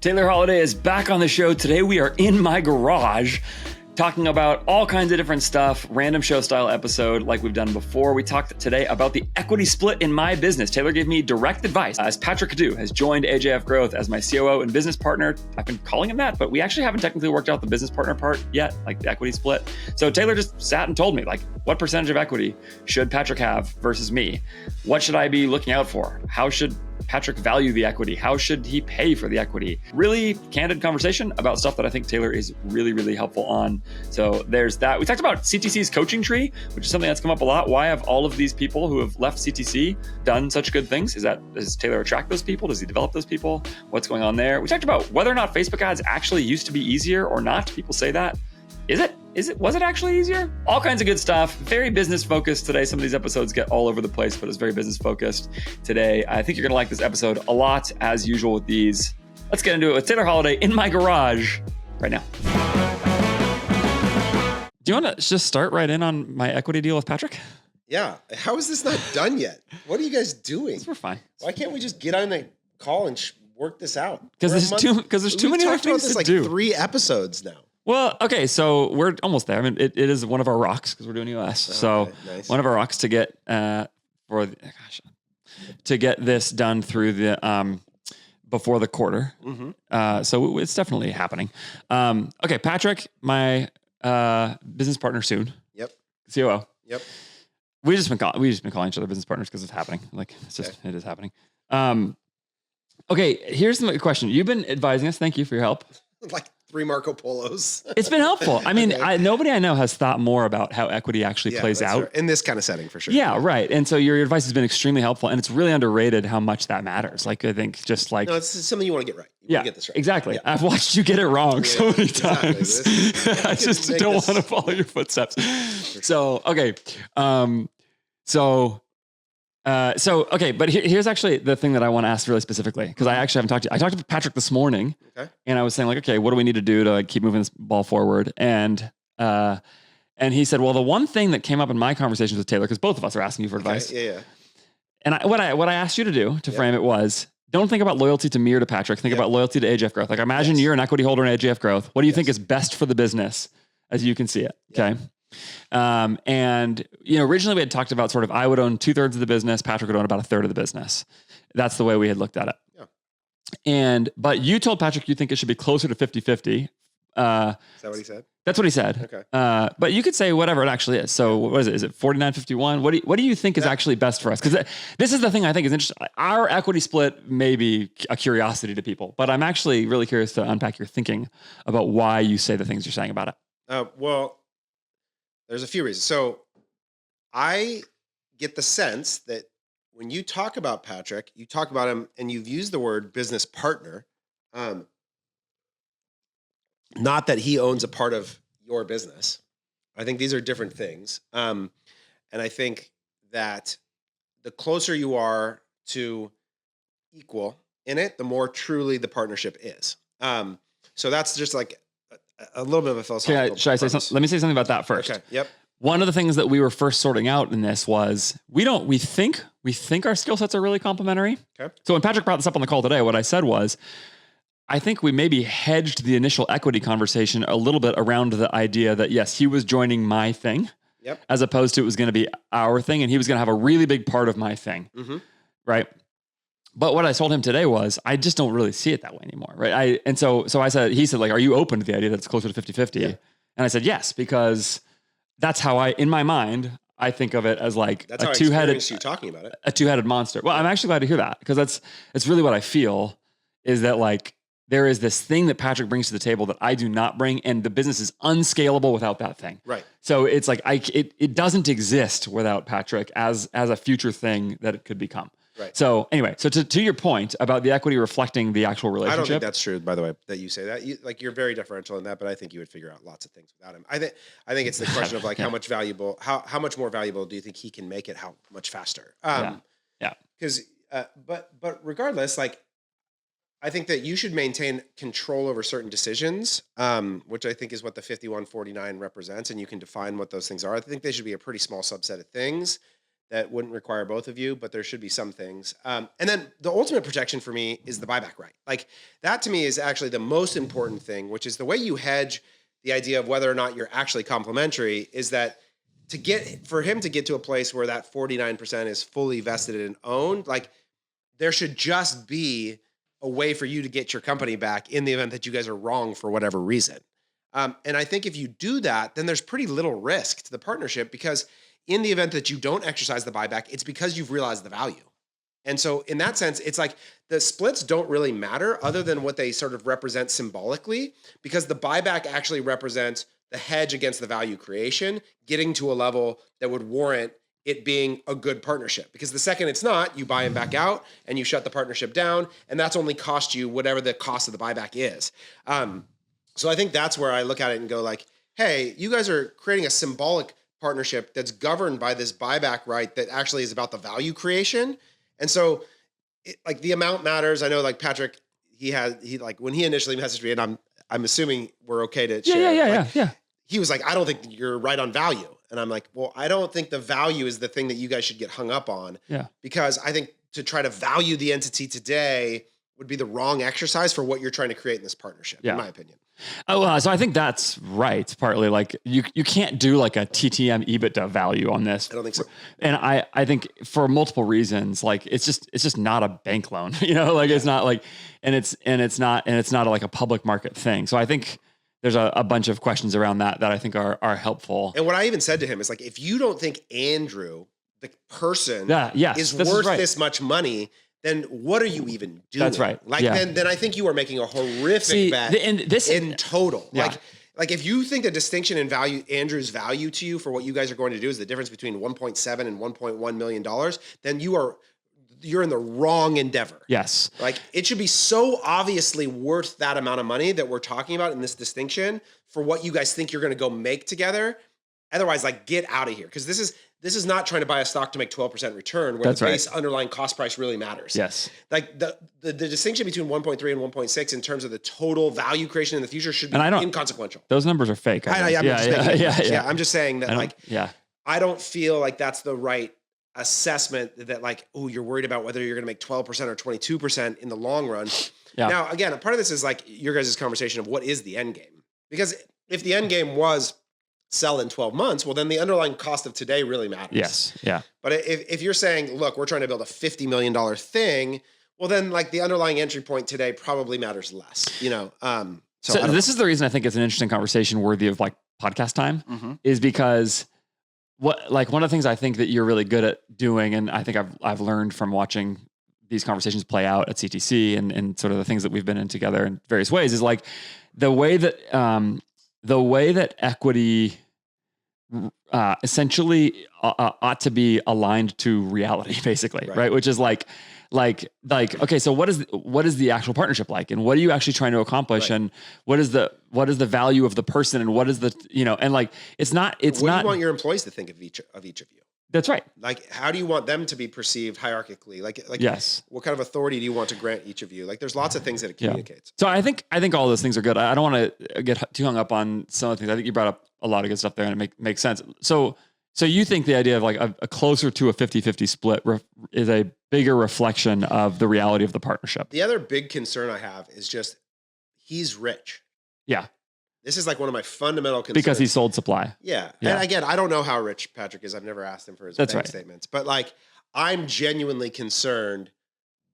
Taylor Holiday is back on the show. Today we are in my garage talking about all kinds of different stuff, random show style episode like we've done before. We talked today about the equity split in my business. Taylor gave me direct advice as Patrick Cadu has joined AJF Growth as my COO and business partner. I've been calling him that, but we actually haven't technically worked out the business partner part yet, like the equity split. So Taylor just sat and told me, like, what percentage of equity should Patrick have versus me? What should I be looking out for? How should Patrick value the equity? How should he pay for the equity? Really candid conversation about stuff that I think Taylor is really, really helpful on. So there's that. We talked about CTC's coaching tree, which is something that's come up a lot. Why have all of these people who have left CTC done such good things? Does Taylor attract those people? Does he develop those people? What's going on there? We talked about whether or not Facebook ads actually used to be easier or not. People say that. Was it actually easier? All kinds of good stuff. Very business focused today. Some of these episodes get all over the place, but it's very business focused today. I think you're going to like this episode a lot, as usual with these. Let's get into it with Taylor Holiday in my garage right now. Do you want to just start right in on my equity deal with Patrick? Yeah. How is this not done yet? What are you guys doing? We're fine. Why can't we just get on the call and work this out? Because there's too many other things to do. 3 episodes now. Well, okay, so we're almost there. I mean, it is one of our rocks because we're doing US. So nice. One of our rocks to get to get this done through the before the quarter. Mm-hmm. So it's definitely happening. Okay, Patrick, my business partner soon. Yep. COO. Yep. We've just been calling each other business partners because it's happening. Like it is happening. Okay, here's the question. You've been advising us. Thank you for your help. Like 3 Marco Polos. It's been helpful. I mean, nobody I know has thought more about how equity actually plays out. Right. In this kind of setting, for sure. Yeah, right. And so your advice has been extremely helpful, and it's really underrated how much that matters. Like, I think just like... No, it's something you want to get right. You want to get this right. Exactly. Yeah. I've watched you get it wrong so many times. Exactly. I just don't want to follow your footsteps. So, okay. Okay, but here's actually the thing that I want to ask really specifically, because I actually haven't talked to you. I talked to Patrick this morning, and I was saying, like, okay, what do we need to do to keep moving this ball forward? And he said, well, the one thing that came up in my conversations with Taylor, because both of us are asking you for advice. Yeah. And what I asked you to do to frame it was, don't think about loyalty to me or to Patrick. Think about loyalty to AJF Growth. Like, imagine you're an equity holder in AJF Growth. What do you think is best for the business as you can see it? Okay. And originally we had talked about sort of, I would own 2/3 of the business. Patrick would own about 1/3 of the business. That's the way we had looked at it. Yeah. But you told Patrick, you think it should be closer to 50-50. Is that what he said? That's what he said. Okay. But you could say whatever it actually is. So what is it? Is it 49-51? What do you think is actually best for us? Because this is the thing I think is interesting. Our equity split may be a curiosity to people, but I'm actually really curious to unpack your thinking about why you say the things you're saying about it. Well, there's a few reasons. So I get the sense that when you talk about Patrick, you talk about him and you've used the word business partner. Not that he owns a part of your business. I think these are different things. And I think that the closer you are to equal in it, the more truly the partnership is. So that's just like a little bit of a philosophical. Should I say something? Let me say something about that first. Okay. Yep. One of the things that we were first sorting out in this was we think our skill sets are really complementary. Okay. So when Patrick brought this up on the call today, what I said was, I think we maybe hedged the initial equity conversation a little bit around the idea that yes, he was joining my thing, as opposed to it was going to be our thing, and he was going to have a really big part of my thing, right? But what I told him today was, I just don't really see it that way anymore, right? So he said, like, are you open to the idea that it's closer to 50-50? Yeah. And I said, yes, because that's how in my mind, I think of it as like that's a two-headed, you talking about it. A two-headed monster. Well, I'm actually glad to hear that, because it's really what I feel is that, like, there is this thing that Patrick brings to the table that I do not bring, and the business is unscalable without that thing. Right. So it's like, it doesn't exist without Patrick as a future thing that it could become. Right. So anyway, so to your point about the equity reflecting the actual relationship. I don't think that's true, by the way, that you say that. You're very differential in that, but I think you would figure out lots of things without him. I think it's the question of like how much more valuable do you think he can make it? How much faster? Because but regardless, like, I think that you should maintain control over certain decisions, which I think is what the 51-49 represents, and you can define what those things are. I think they should be a pretty small subset of things that wouldn't require both of you, but there should be some things. And then the ultimate protection for me is the buyback right. Like that to me is actually the most important thing, which is the way you hedge the idea of whether or not you're actually complementary is that for him to get to a place where that 49% is fully vested and owned, like there should just be a way for you to get your company back in the event that you guys are wrong for whatever reason. And I think if you do that, then there's pretty little risk to the partnership because in the event that you don't exercise the buyback, it's because you've realized the value. And so in that sense, it's like the splits don't really matter other than what they sort of represent symbolically, because the buyback actually represents the hedge against the value creation, getting to a level that would warrant it being a good partnership. Because the second it's not, you buy them back out and you shut the partnership down, and that's only cost you whatever the cost of the buyback is. So I think that's where I look at it and go like, hey, you guys are creating a symbolic partnership that's governed by this buyback right that actually is about the value creation. And so like the amount matters. I know like Patrick, he like when he initially messaged me, and I'm assuming we're okay to share. Yeah. He was like, I don't think you're right on value. And I'm like, well, I don't think the value is the thing that you guys should get hung up on. Yeah. Because I think to try to value the entity today would be the wrong exercise for what you're trying to create in this partnership, in my opinion. Oh, so I think that's right. Partly like you can't do like a TTM EBITDA value on this. I don't think so. And I think for multiple reasons, like it's just not a bank loan, like it's not like, and it's not like a public market thing. So I think there's a bunch of questions around that I think are helpful. And what I even said to him is like, if you don't think Andrew, the person is worth this much money, then what are you even doing? That's right. Like then I think you are making a horrific bet in total. Yeah. Like if you think the distinction in value, Andrew's value to you for what you guys are going to do is the difference between 1.7 and $1.1 million, then you're in the wrong endeavor. Yes. Like it should be so obviously worth that amount of money that we're talking about in this distinction for what you guys think you're going to go make together. Otherwise, like get out of here. Because this is not trying to buy a stock to make 12% return where the base underlying cost price really matters. Yes. Like the distinction between 1.3 and 1.6 in terms of the total value creation in the future should be inconsequential. Those numbers are fake. I'm just saying that I don't feel like that's the right assessment that like, oh, you're worried about whether you're going to make 12% or 22% in the long run. Yeah. Now, again, a part of this is like your guys' conversation of what is the end game? Because if the end game was sell in 12 months, well, then the underlying cost of today really matters. Yes. Yeah. But if you're saying, look, we're trying to build a $50 million thing, well, then like the underlying entry point today probably matters less, So this is the reason I think it's an interesting conversation worthy of like podcast time is because one of the things I think that you're really good at doing, and I think I've learned from watching these conversations play out at CTC and sort of the things that we've been in together in various ways is like the way that equity essentially ought to be aligned to reality, basically, right? Which is like, okay, so what is the actual partnership like, and what are you actually trying to accomplish, and what is the value of the person, and what is the and like what do you want your employees to think of each of you? That's right. Like, how do you want them to be perceived hierarchically? Like yes. What kind of authority do you want to grant each of you? Like, there's lots of things that it communicates. So I think all those things are good. I don't want to get too hung up on some of the things. I think you brought up a lot of good stuff there, and it makes sense. So you think the idea of like a closer to a 50-50 split is a bigger reflection of the reality of the partnership. The other big concern I have is just he's rich. Yeah. This is like one of my fundamental concerns. Because he sold supply. Yeah. And again, I don't know how rich Patrick is. I've never asked him for his bank statements. But like, I'm genuinely concerned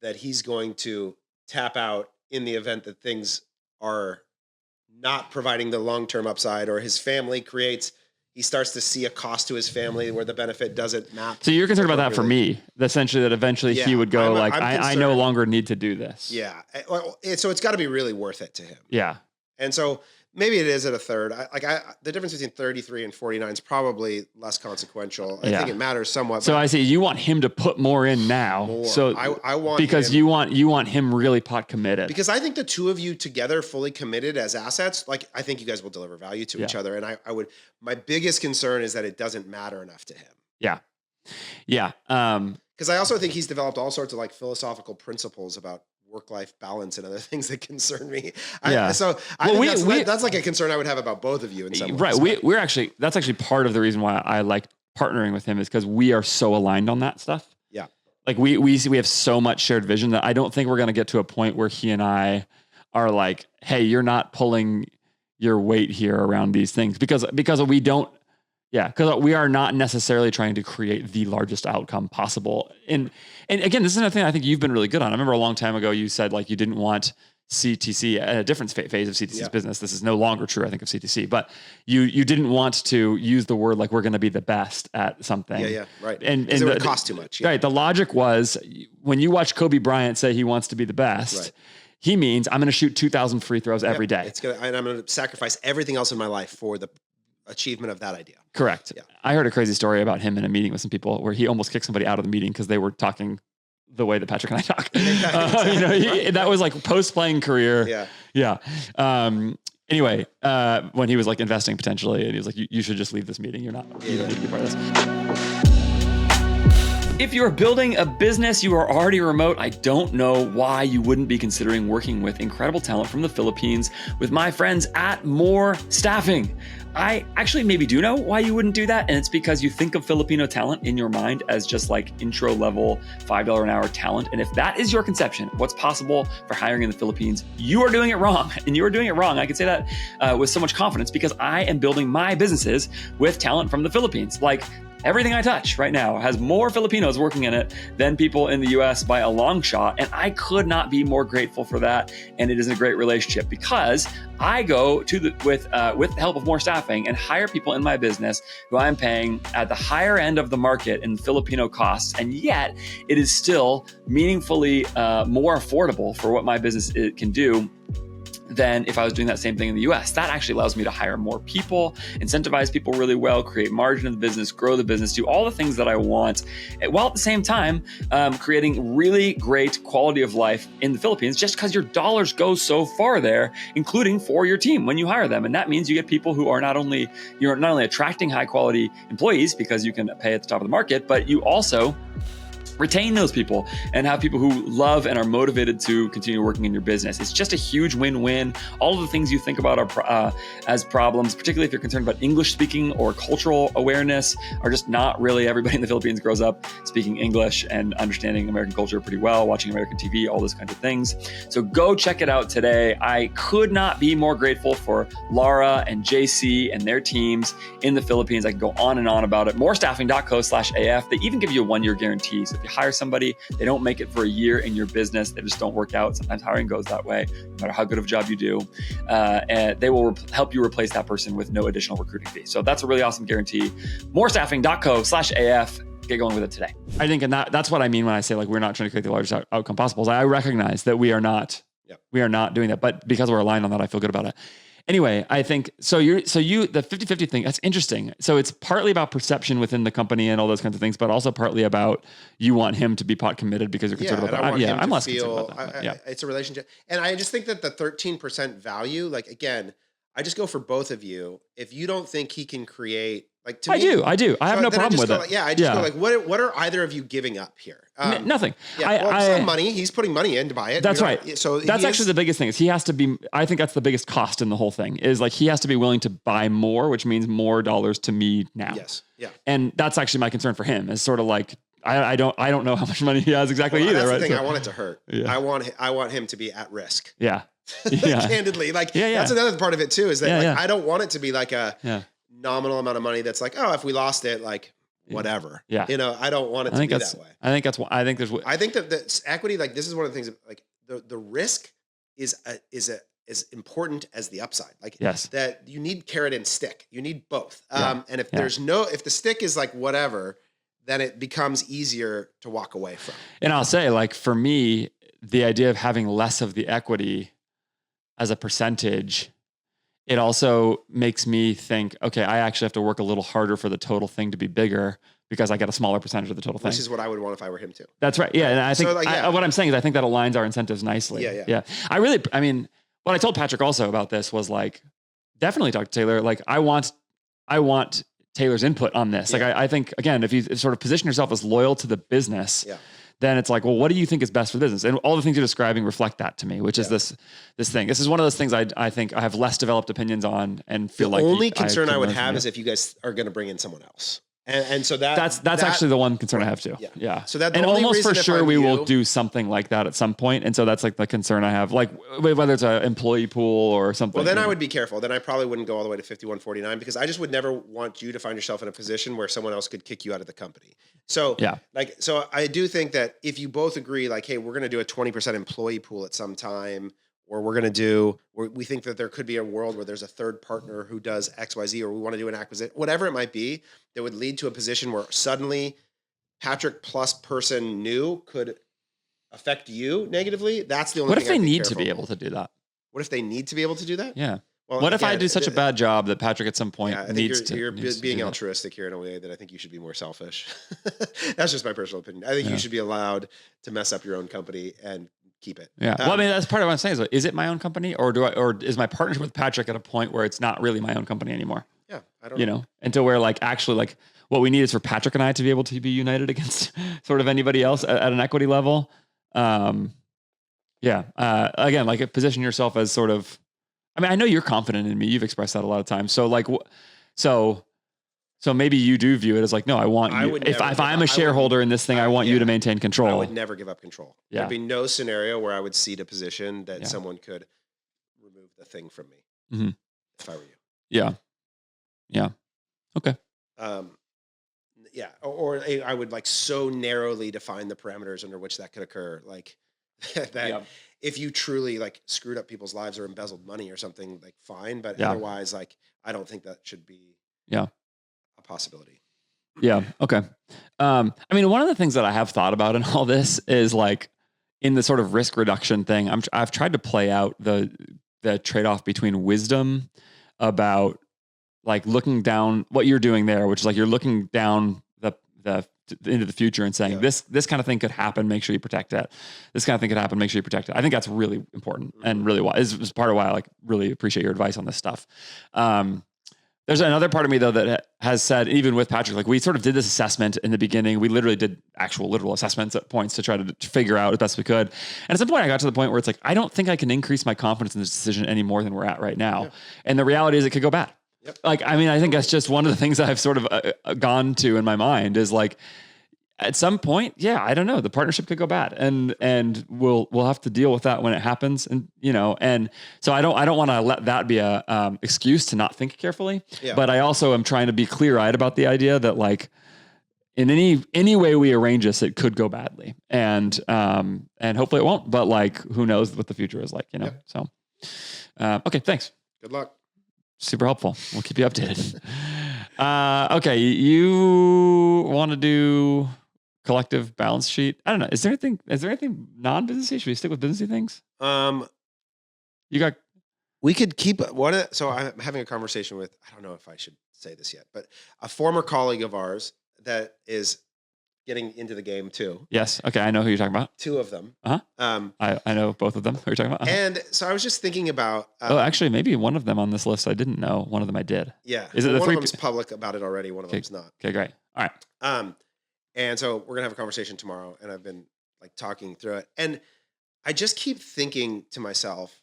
that he's going to tap out in the event that things are not providing the long-term upside, or his family he starts to see a cost to his family where the benefit doesn't map. So you're concerned about that for me, essentially, that eventually he would go I no longer need to do this. Yeah. So it's got to be really worth it to him. Yeah. And so maybe it is at a third. The difference between 33 and 49 is probably less consequential. I think it matters somewhat. So I see you want him to put more in now. More. So I want because him, you want him really pot committed. Because I think the two of you together, fully committed as assets, like I think you guys will deliver value to each other. And my biggest concern is that it doesn't matter enough to him. Yeah. Yeah. Because I also think he's developed all sorts of like philosophical principles about work-life balance and other things that concern me. That's like a concern I would have about both of you in some ways. Right. That's actually part of the reason why I like partnering with him is because we are so aligned on that stuff. Yeah. Like we have so much shared vision that I don't think we're going to get to a point where he and I are like, hey, you're not pulling your weight here around these things because we don't. Yeah, because we are not necessarily trying to create the largest outcome possible. And again, this is another thing I think you've been really good on. I remember a long time ago you said like you didn't want CTC at a different phase of CTC's business. This is no longer true, I think, of CTC, but you didn't want to use the word like we're going to be the best at something. Yeah, right. And it would cost too much. Yeah. Right. The logic was when you watch Kobe Bryant say he wants to be the best, right, he means I'm going to shoot 2,000 free throws every day. And I'm going to sacrifice everything else in my life for the achievement of that idea. Correct. Yeah. I heard a crazy story about him in a meeting with some people where he almost kicked somebody out of the meeting because they were talking the way that Patrick and I talk. Exactly. That was like post-playing career. Yeah. Anyway, when he was like investing potentially, and he was like, you should just leave this meeting. You don't need to be part of this. If you're building a business, you are already remote, I don't know why you wouldn't be considering working with incredible talent from the Philippines with my friends at More Staffing. I actually maybe do know why you wouldn't do that, and it's because you think of Filipino talent in your mind as just like intro level $5 an hour talent. And if that is your conception of what's possible for hiring in the Philippines, you are doing it wrong. And you are doing it wrong. I can say that with so much confidence because I am building my businesses with talent from the Philippines. Like everything I touch right now has more Filipinos working in it than people in the US by a long shot. And I could not be more grateful for that. And it is a great relationship because I go to with the help of More Staffing and hire people in my business who I'm paying at the higher end of the market in Filipino costs. And yet it is still meaningfully more affordable for what my business can do than if I was doing that same thing in the US. That actually allows me to hire more people, incentivize people really well, create margin in the business, grow the business, do all the things that I want, while at the same time creating really great quality of life in the Philippines just because your dollars go so far there, including for your team when you hire them. And that means you get people who are you're not only attracting high quality employees because you can pay at the top of the market, but you also retain those people and have people who love and are motivated to continue working in your business. It's just a huge win-win. All of the things you think about are as problems, particularly if you're concerned about English speaking or cultural awareness, are just not really. Everybody in the Philippines grows up speaking English and understanding American culture pretty well, watching American TV, all those kinds of things. So go check it out today. I could not be more grateful for Laura and JC and their teams in the Philippines. I can go on and on about it. Morestaffing.co/AF. They even give you a 1-year guarantee. So if you hire somebody, they don't make it for a year in your business, they just don't work out. Sometimes hiring goes that way, no matter how good of a job you do. And they will help you replace that person with no additional recruiting fee. So that's a really awesome guarantee. Morestaffing.co/AF. Get going with it today. I think, and that's what I mean when I say like we're not trying to create the largest outcome possible. I recognize that we are not doing that, but because we're aligned on that, I feel good about it. Anyway, I think so. The 50-50 thing, that's interesting. So it's partly about perception within the company and all those kinds of things, but also partly about you want him to be pot committed because you're concerned about that. I'm less concerned about that. It's a relationship. And I just think that the 13% value, like again, I just go for both of you. If you don't think he can create, like to me, I do. I have no problem with it. I just go like, what are either of you giving up here? Nothing. Some money. He's putting money in to buy it. That's right. So that's actually the biggest thing is he has to be. I think that's the biggest cost in the whole thing is like he has to be willing to buy more, which means more dollars to me now. Yes. Yeah. And that's actually my concern for him is sort of like I don't know how much money he has exactly either. That's right? the thing. I want it to hurt. Yeah. I want him to be at risk. Yeah. Candidly, that's another part of it too. Is that I don't want it to be like a nominal amount of money that's like, oh, if we lost it, like whatever. Yeah. I don't want it to be that way. I think that the equity, like this is one of the things like the risk is as important as the upside. Like that you need carrot and stick. You need both. And if if the stick is like whatever, then it becomes easier to walk away from. And I'll say like for me, the idea of having less of the equity as a percentage, it also makes me think, okay, I actually have to work a little harder for the total thing to be bigger because I get a smaller percentage of the total thing. Which is what I would want if I were him too. That's right. Yeah. And I think what I'm saying is I think that aligns our incentives nicely. Yeah. I mean, what I told Patrick also about this was like, definitely talk to Taylor. Like I want Taylor's input on this. Like I think again, if you sort of position yourself as loyal to the business, then it's like, well, what do you think is best for the business? And all the things you're describing reflect that to me, which is this thing. This is one of those things I think I have less developed opinions on and feel like the only concern I would have is if you guys are going to bring in someone else. And so that's actually the one concern I have too. Yeah. So that and almost for sure we will do something like that at some point. And so that's like the concern I have, like whether it's an employee pool or something. Well, then I would be careful. Then I probably wouldn't go all the way to 5149 because I just would never want you to find yourself in a position where someone else could kick you out of the company. So so I do think that if you both agree, like, hey, we're going to do a 20% employee pool at some time, or we think that there could be a world where there's a third partner who does XYZ, or we want to do an acquisition, whatever it might be, that would lead to a position where suddenly Patrick plus person new could affect you negatively. That's the only thing. What if they need to be able to do that? What if they need to be able to do that? Yeah. Well, what if I do such a bad job that Patrick at some point needs to? You're being altruistic here in a way that I think you should be more selfish. That's just my personal opinion. I think you should be allowed to mess up your own company and keep it. Yeah. Well, I mean, that's part of what I'm saying is it my own company, or is my partnership with Patrick at a point where it's not really my own company anymore? Yeah. I don't know. Until where actually what we need is for Patrick and I to be able to be united against sort of anybody else at an equity level. Again, position yourself as sort of, I mean, I know you're confident in me. You've expressed that a lot of times. So maybe you do view it as no, I want you. If I'm a shareholder in this thing, I want you to maintain control. I would never give up control. Yeah. There'd be no scenario where I would cede a position that someone could remove the thing from me if I were you. Yeah. Yeah. Okay. Or I would so narrowly define the parameters under which that could occur. If you truly screwed up people's lives or embezzled money or something, fine. But otherwise, I don't think that should be a possibility. Yeah. Okay. I mean, one of the things that I have thought about in all this is in the sort of risk reduction thing, I've tried to play out the trade-off between wisdom about looking down what you're doing there, which is you're looking down the into the future and saying this kind of thing could happen. Make sure you protect it. This kind of thing could happen. Make sure you protect it. I think that's really important and really wise. Is part of why I really appreciate your advice on this stuff. There's another part of me though that has said, even with Patrick, we sort of did this assessment in the beginning. We literally did literal assessments at points to try to figure out as best we could. And at some point I got to the point where it's I don't think I can increase my confidence in this decision any more than we're at right now. Yeah. And the reality is it could go bad. Yep. I think that's just one of the things I've sort of gone to in my mind is at some point, I don't know, the partnership could go bad and we'll have to deal with that when it happens. And, and so I don't want to let that be a excuse to not think carefully, but I also am trying to be clear-eyed about the idea that in any way we arrange this, it could go badly and hopefully it won't, but who knows what the future is Yep. So, okay. Thanks. Good luck. Super helpful. We'll keep you updated. Okay. You want to do collective balance sheet? I don't know. Is there anything non-businessy? Should we stick with businessy things? We could keep so I'm having a conversation with, I don't know if I should say this yet, but a former colleague of ours that is getting into the game too. Yes. Okay. I know who you're talking about. Two of them. I know both of them who you're talking about. And so I was just thinking about, actually maybe one of them on this list I didn't know. One of them I did. Yeah. Is it one of them's public about it already. One of them's not. Okay, great. All right. And so we're going to have a conversation tomorrow and I've been talking through it. And I just keep thinking to myself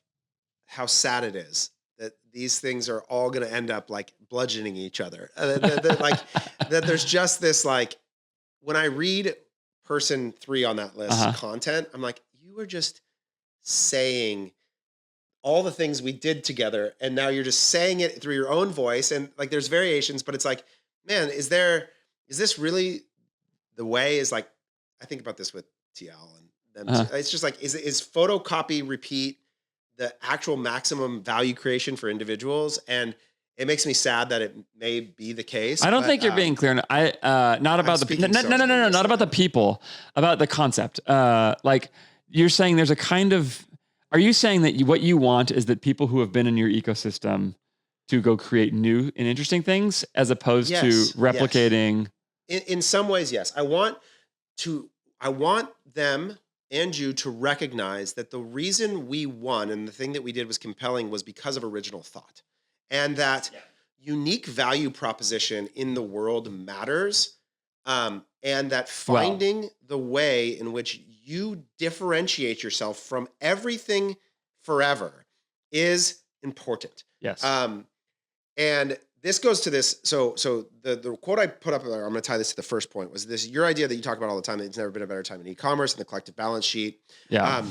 how sad it is that these things are all going to end up bludgeoning each other. That there's just this, when I read person 3 on that list content, I'm you are just saying all the things we did together. And now you're just saying it through your own voice. And there's variations, but it's man, is this really the way? Is I think about this with Thiel and them. It's just is photocopy repeat the actual maximum value creation for individuals? And it makes me sad that it may be the case. I don't think you're being clear. Not about no, not about the people, about the concept. You're saying there's a kind of, are you saying that what you want is that people who have been in your ecosystem to go create new and interesting things as opposed to replicating? Yes. In some ways, yes. I want them and you to recognize that the reason we won and the thing that we did was compelling was because of original thought. And that unique value proposition in the world matters. And that finding the way in which you differentiate yourself from everything forever is important. Yes. And this goes to this. So the quote I put up there, I'm going to tie this to the first point, was this, your idea that you talk about all the time, that it's never been a better time in e-commerce and the collective balance sheet. Yeah.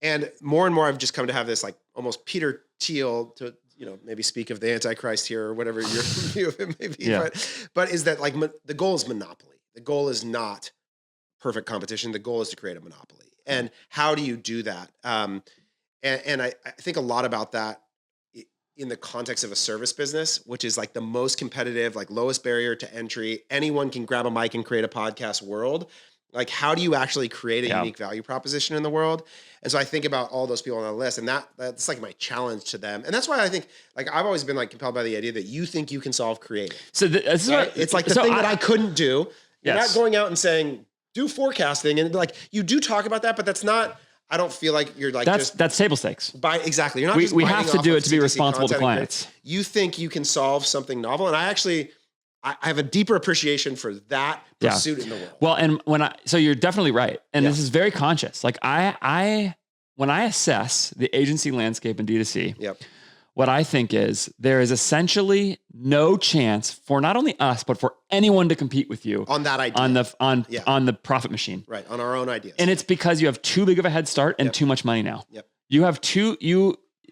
And more and more, I've just come to have this like almost Peter Thiel to, maybe speak of the Antichrist here or whatever your view of it may be. Yeah. But is that like the goal is monopoly. The goal is not perfect competition. The goal is to create a monopoly. And how do you do that? And I think a lot about that in the context of a service business, which is like the most competitive, like lowest barrier to entry. Anyone can grab a mic and create a podcast world. Like, how do you actually create a unique value proposition in the world? And so I think about all those people on the list, and that's like my challenge to them. And that's why I think, like, I've always been like compelled by the idea that you think you can solve creative. So this right? It's like the thing that I couldn't do. You're not going out and saying, do forecasting. And like, you do talk about that, but that's not, I don't feel like you're like, that's table stakes. Exactly. You're not we have to do it to be responsible to clients. You think you can solve something novel. And I have a deeper appreciation for that pursuit in the world. Well, and so you're definitely right. And this is very conscious. Like when I assess the agency landscape in D2C, what I think is there is essentially no chance for not only us, but for anyone to compete with you on that idea, on the profit machine, right? On our own ideas. And it's because you have too big of a head start and too much money now. You have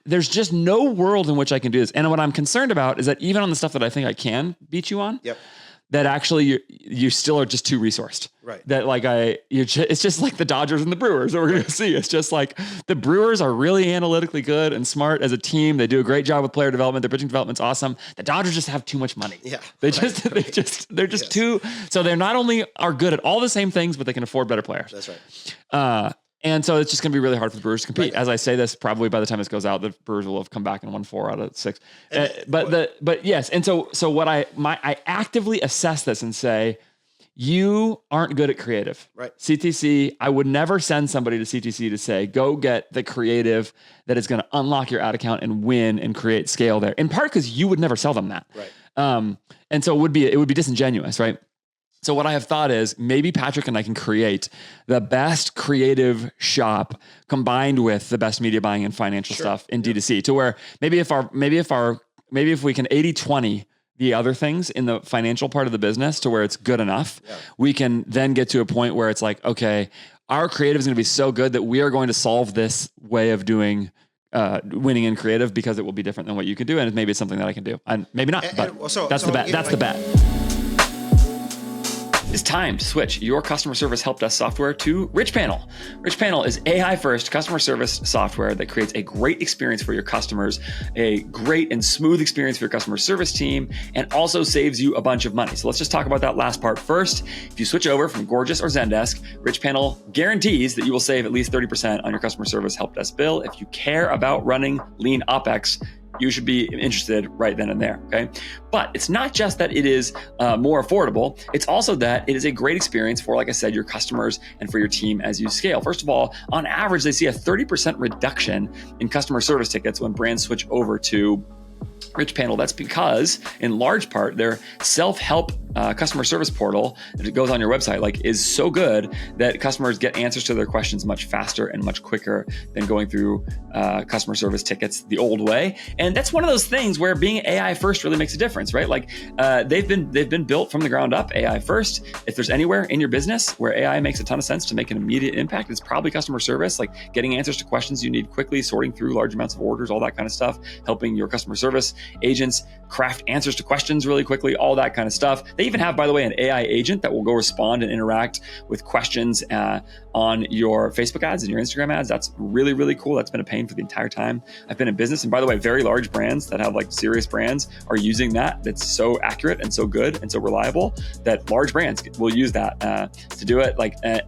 there's just no world in which I can do this. And what I'm concerned about is that even on the stuff that I think I can beat you on, that actually you still are just too resourced. Right. That like it's just like the Dodgers and the Brewers that we're going to see. It's just like the Brewers are really analytically good and smart as a team. They do a great job with player development. Their pitching development's awesome. The Dodgers just have too much money. Yeah. They're just too, so they're not only are good at all the same things, but they can afford better players. That's right. And so it's just going to be really hard for the Brewers to compete. Right. As I say this, probably by the time this goes out, the Brewers will have come back and won 4 out of 6. But yes. And so what I actively assess this and say, you aren't good at creative. Right. CTC, I would never send somebody to CTC to say, go get the creative that is going to unlock your ad account and win and create scale there. In part because you would never sell them that. Right. And so it would be disingenuous, right? So what I have thought is maybe Patrick and I can create the best creative shop combined with the best media buying and financial stuff in D2C, to where maybe if we can 80-20 the other things in the financial part of the business to where it's good enough, we can then get to a point where it's like, okay, our creative is going to be so good that we are going to solve this way of doing winning in creative because it will be different than what you can do. And maybe it's something that I can do, and maybe not, but that's the bet. That's the bet. It's time to switch your customer service help desk software to RICHPANEL. RICHPANEL is AI-first customer service software that creates a great experience for your customers, a great and smooth experience for your customer service team, and also saves you a bunch of money. So let's just talk about that last part first. If you switch over from Gorgeous or Zendesk, RICHPANEL guarantees that you will save at least 30% on your customer service help desk bill. If you care about running lean OpEx, you should be interested right then and there, okay? But it's not just that it is more affordable, it's also that it is a great experience for, like I said, your customers and for your team as you scale. First of all, on average, they see a 30% reduction in customer service tickets when brands switch over to RICHPANEL. That's because, in large part, their self-help customer service portal that goes on your website is so good that customers get answers to their questions much faster and much quicker than going through customer service tickets the old way. And that's one of those things where being AI first really makes a difference, right? They've been built from the ground up AI first. If there's anywhere in your business where AI makes a ton of sense to make an immediate impact, it's probably customer service, like getting answers to questions you need quickly, sorting through large amounts of orders, all that kind of stuff, helping your customer service agents craft answers to questions really quickly, all that kind of stuff. They even have, by the way, an AI agent that will go respond and interact with questions on your Facebook ads and your Instagram ads. That's really, really cool. That's been a pain for the entire time I've been in business. And by the way, very large brands that have serious brands are using that. That's so accurate and so good and so reliable that large brands will use that to do it.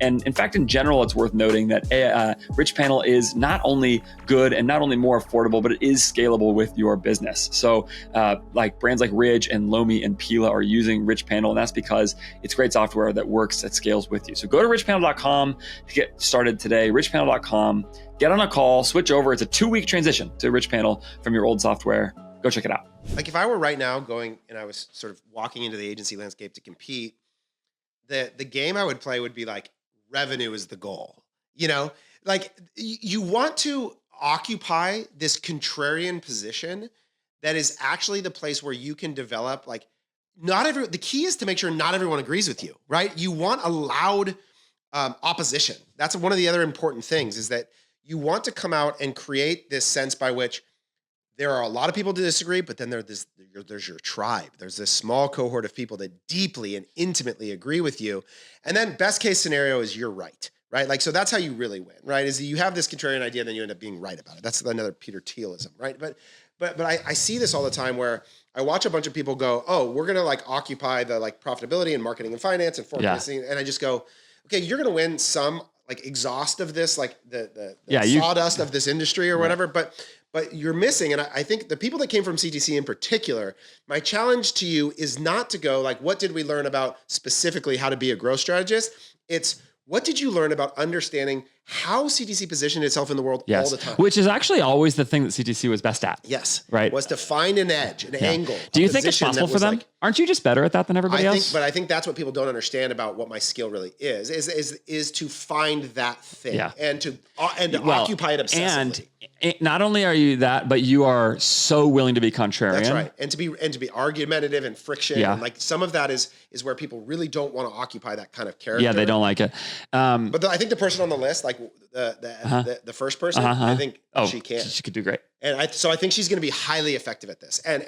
And in fact, in general, it's worth noting that RICHPANEL is not only good and not only more affordable, but it is scalable with your business. So brands like Ridge and Lomi and Pila are using RICHPANEL, and that's because it's great software that works, that scales with you. So go to richpanel.com to get started today. richpanel.com, get on a call, switch over. It's a 2-week transition to RICHPANEL from your old software. Go check it out. If I were right now going and I was sort of walking into the agency landscape to compete, the game I would play would be revenue is the goal. You want to occupy this contrarian position that is actually the place where you can develop like the key is to make sure not everyone agrees with you, right? You want a loud opposition. That's one of the other important things is that you want to come out and create this sense by which there are a lot of people to disagree, but then there's your tribe. There's this small cohort of people that deeply and intimately agree with you. And then best case scenario is you're right, right? Like, so that's how you really win, right? Is you have this contrarian idea, and then you end up being right about it. That's another Peter Thieleism, right? But I see this all the time where I watch a bunch of people go, oh, we're going to like occupy the like profitability and marketing and finance and forecasting. And I just go, okay, you're going to win some like exhaust of this, like the sawdust of this industry or whatever. But you're missing, and I think the people that came from CTC in particular, my challenge to you is not to go like, what did we learn about specifically how to be a growth strategist? It's what did you learn about understanding how CTC positioned itself in the world all the time? Which is actually always the thing that CTC was best at. Yes. Right. Was to find an edge, an angle. Do you think it's possible for them? Like, aren't you just better at that than everybody else? But I think that's what people don't understand about what my skill really is to find that thing and to occupy it obsessively. And not only are you that, but you are so willing to be contrarian. That's right. And to be argumentative and friction. Yeah. And like some of that is where people really don't want to occupy that kind of character. Yeah, they don't like it. But I think the person on the list, like the first person, I think she can. She could do great. And so I think she's going to be highly effective at this. And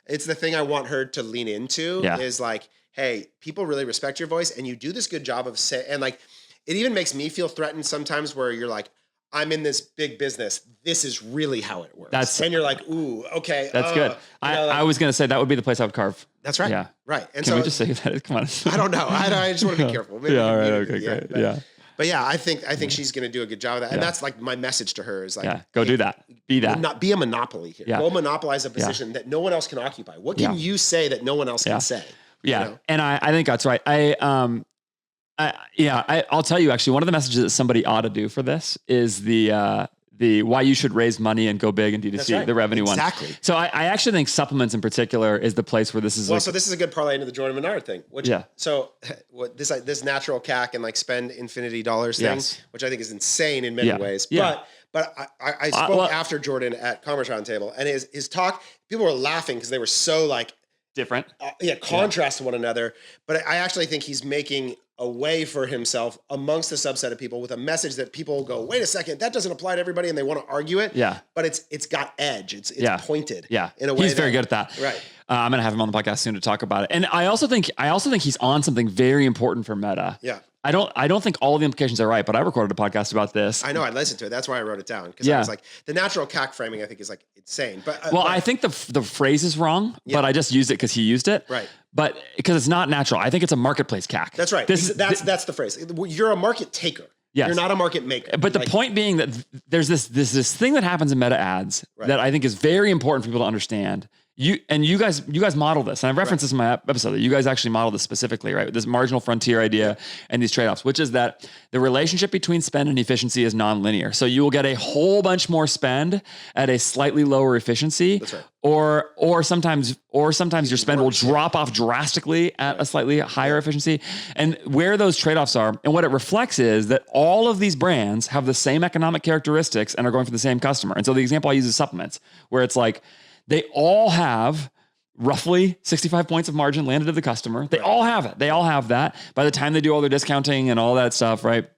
it's the thing I want her to lean into is like, hey, people really respect your voice, and you do this good job of and like, it even makes me feel threatened sometimes where you're like, I'm in this big business. This is really how it works. And you're like, ooh, okay. That's good. I was going to say that would be the place I would carve. That's right. Yeah. Right. And Can we just say that? Come on. I don't know. I just want to be careful. Maybe all right. Okay, great. But yeah, I think she's going to do a good job of that. And that's like my message to her is like, go do that. Be that. Not be a monopoly here. Go monopolize a position that no one else can occupy. What can you say that no one else can say? Yeah. You know? And I think that's right. I'll tell you actually, one of the messages that somebody ought to do for this is the why you should raise money and go big in D2C, the revenue one. Exactly. So I actually think supplements in particular is the place where this is. So this is a good parlay into the Jordan Menard thing. So what this natural CAC and like spend infinity dollars thing, which I think is insane in many ways. But I spoke after Jordan at Commerce Roundtable, and his talk, people were laughing because they were so like different. Contrast to one another. But I actually think he's making a way for himself amongst a subset of people with a message that people go, wait a second, that doesn't apply to everybody, and they want to argue it. Yeah. But it's got edge. It's pointed. Yeah. In a way. He's very good at that. Right. I'm going to have him on the podcast soon to talk about it. And I also think he's on something very important for Meta. Yeah. I don't think all of the implications are right, but I recorded a podcast about this. I know. I listened to it. That's why I wrote it down. Because I was like, the natural CAC framing, I think, is like insane. But I think the phrase is wrong, but I just used it because he used it. Right. But because it's not natural. I think it's a marketplace CAC. That's right. That's the phrase. You're a market taker. Yes. You're not a market maker. But the point being that there's this thing that happens in meta ads that I think is very important for people to understand. You guys model this, and I've referenced this in my episode, that you guys actually model this specifically, right? This marginal frontier idea and these trade-offs, which is that the relationship between spend and efficiency is nonlinear. So you will get a whole bunch more spend at a slightly lower efficiency. That's right. Or sometimes your spend will drop off drastically at a slightly higher efficiency. And where those trade-offs are, and what it reflects is that all of these brands have the same economic characteristics and are going for the same customer. And so the example I use is supplements, where it's like, they all have roughly 65 points of margin landed to the customer. They all have it. They all have that. By the time they do all their discounting and all that stuff, right?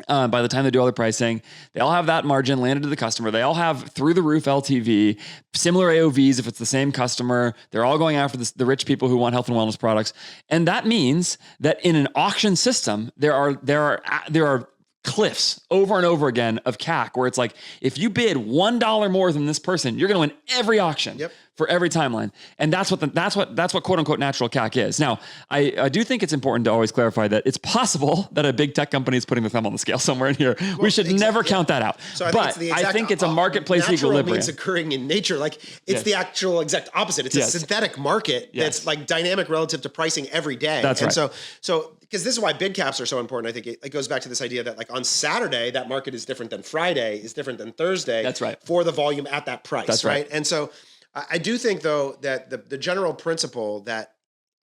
By the time they do all their pricing, they all have that margin landed to the customer. They all have through the roof LTV, similar AOVs if it's the same customer. They're all going after the rich people who want health and wellness products. And that means that in an auction system, there are cliffs over and over again of CAC, where it's like, if you bid $1 more than this person, you're going to win every auction for every timeline. And that's what quote unquote natural CAC is. Now, I do think it's important to always clarify that it's possible that a big tech company is putting the thumb on the scale somewhere in here. Well, we should never count that out. So I think it's a marketplace equilibrium. Means occurring in nature. Like it's the actual exact opposite. It's a synthetic market that's like dynamic relative to pricing every day. That's right. So because this is why bid caps are so important. I think it goes back to this idea that like on Saturday, that market is different than Friday, is different than Thursday. That's right. For the volume at that price. That's right. And so I do think though that the general principle that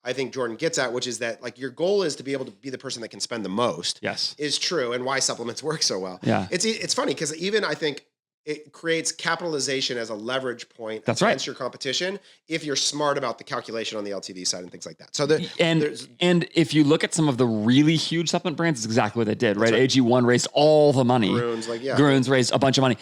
I think Jordan gets at, which is that like your goal is to be able to be the person that can spend the most, yes, is true, and why supplements work so well. Yeah. It's funny because even I think it creates capitalization as a leverage point That's against right. your competition if you're smart about the calculation on the LTV side and things like that. So and if you look at some of the really huge supplement brands, it's exactly what they did, right? right. AG1 raised all the money. Grooms raised a bunch of money.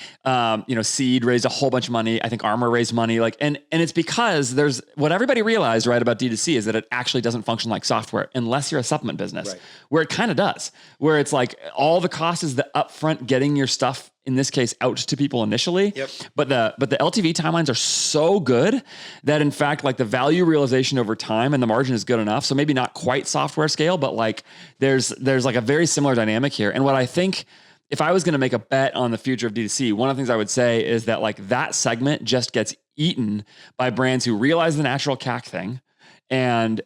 Seed raised a whole bunch of money. I think Armor raised money. And it's because there's what everybody realized, right, about D2C is that it actually doesn't function like software unless you're a supplement business, right. Where it kind of does, where it's like all the cost is the upfront getting your stuff, in this case, out to people initially. Yep. But the LTV timelines are so good that in fact, like the value realization over time and the margin is good enough. So maybe not quite software scale, but like there's like a very similar dynamic here. And what I think, if I was going to make a bet on the future of D2C, one of the things I would say is that like that segment just gets eaten by brands who realize the natural CAC thing and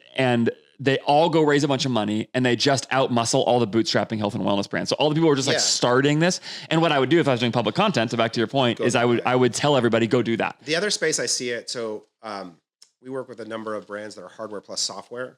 they all go raise a bunch of money and they just outmuscle all the bootstrapping health and wellness brands. So all the people were just like starting this. And what I would do if I was doing public content, so back to your point, is I would tell everybody, go do that. The other space I see it. So we work with a number of brands that are hardware plus software.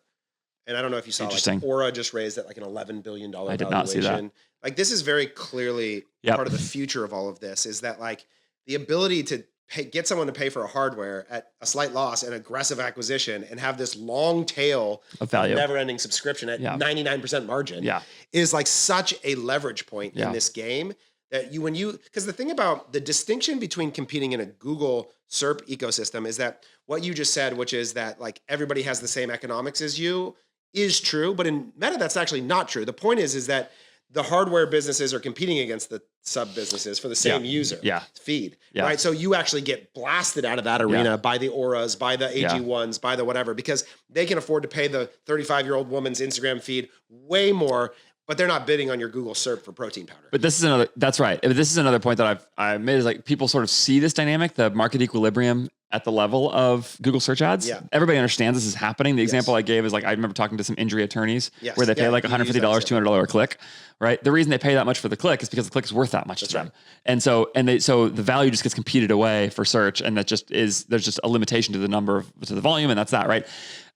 And I don't know if you saw, like Aura just raised at like an $11 billion valuation. I did not see that. Like this is very clearly part of the future of all of this is that like the ability to get someone to pay for a hardware at a slight loss and aggressive acquisition and have this long tail of value, never-ending subscription at 99% margin is like such a leverage point in this game that because the thing about the distinction between competing in a Google SERP ecosystem is that what you just said, which is that like everybody has the same economics as you, is true. But in Meta, that's actually not true. The point is that the hardware businesses are competing against the sub businesses for the same user feed, right? So you actually get blasted out of that arena by the Auras, by the AG1s, by the whatever, because they can afford to pay the 35-year-old woman's Instagram feed way more, but they're not bidding on your Google SERP for protein powder. But that's right. This is another point that I've made is like people sort of see this dynamic, the market equilibrium at the level of Google search ads. Yeah. Everybody understands this is happening. The example I gave is like, I remember talking to some injury attorneys where they pay like $150, $200 a click, right? The reason they pay that much for the click is because the click is worth that much to them. Right. And so the value just gets competed away for search. And there's just a limitation to the volume, and that's that, right?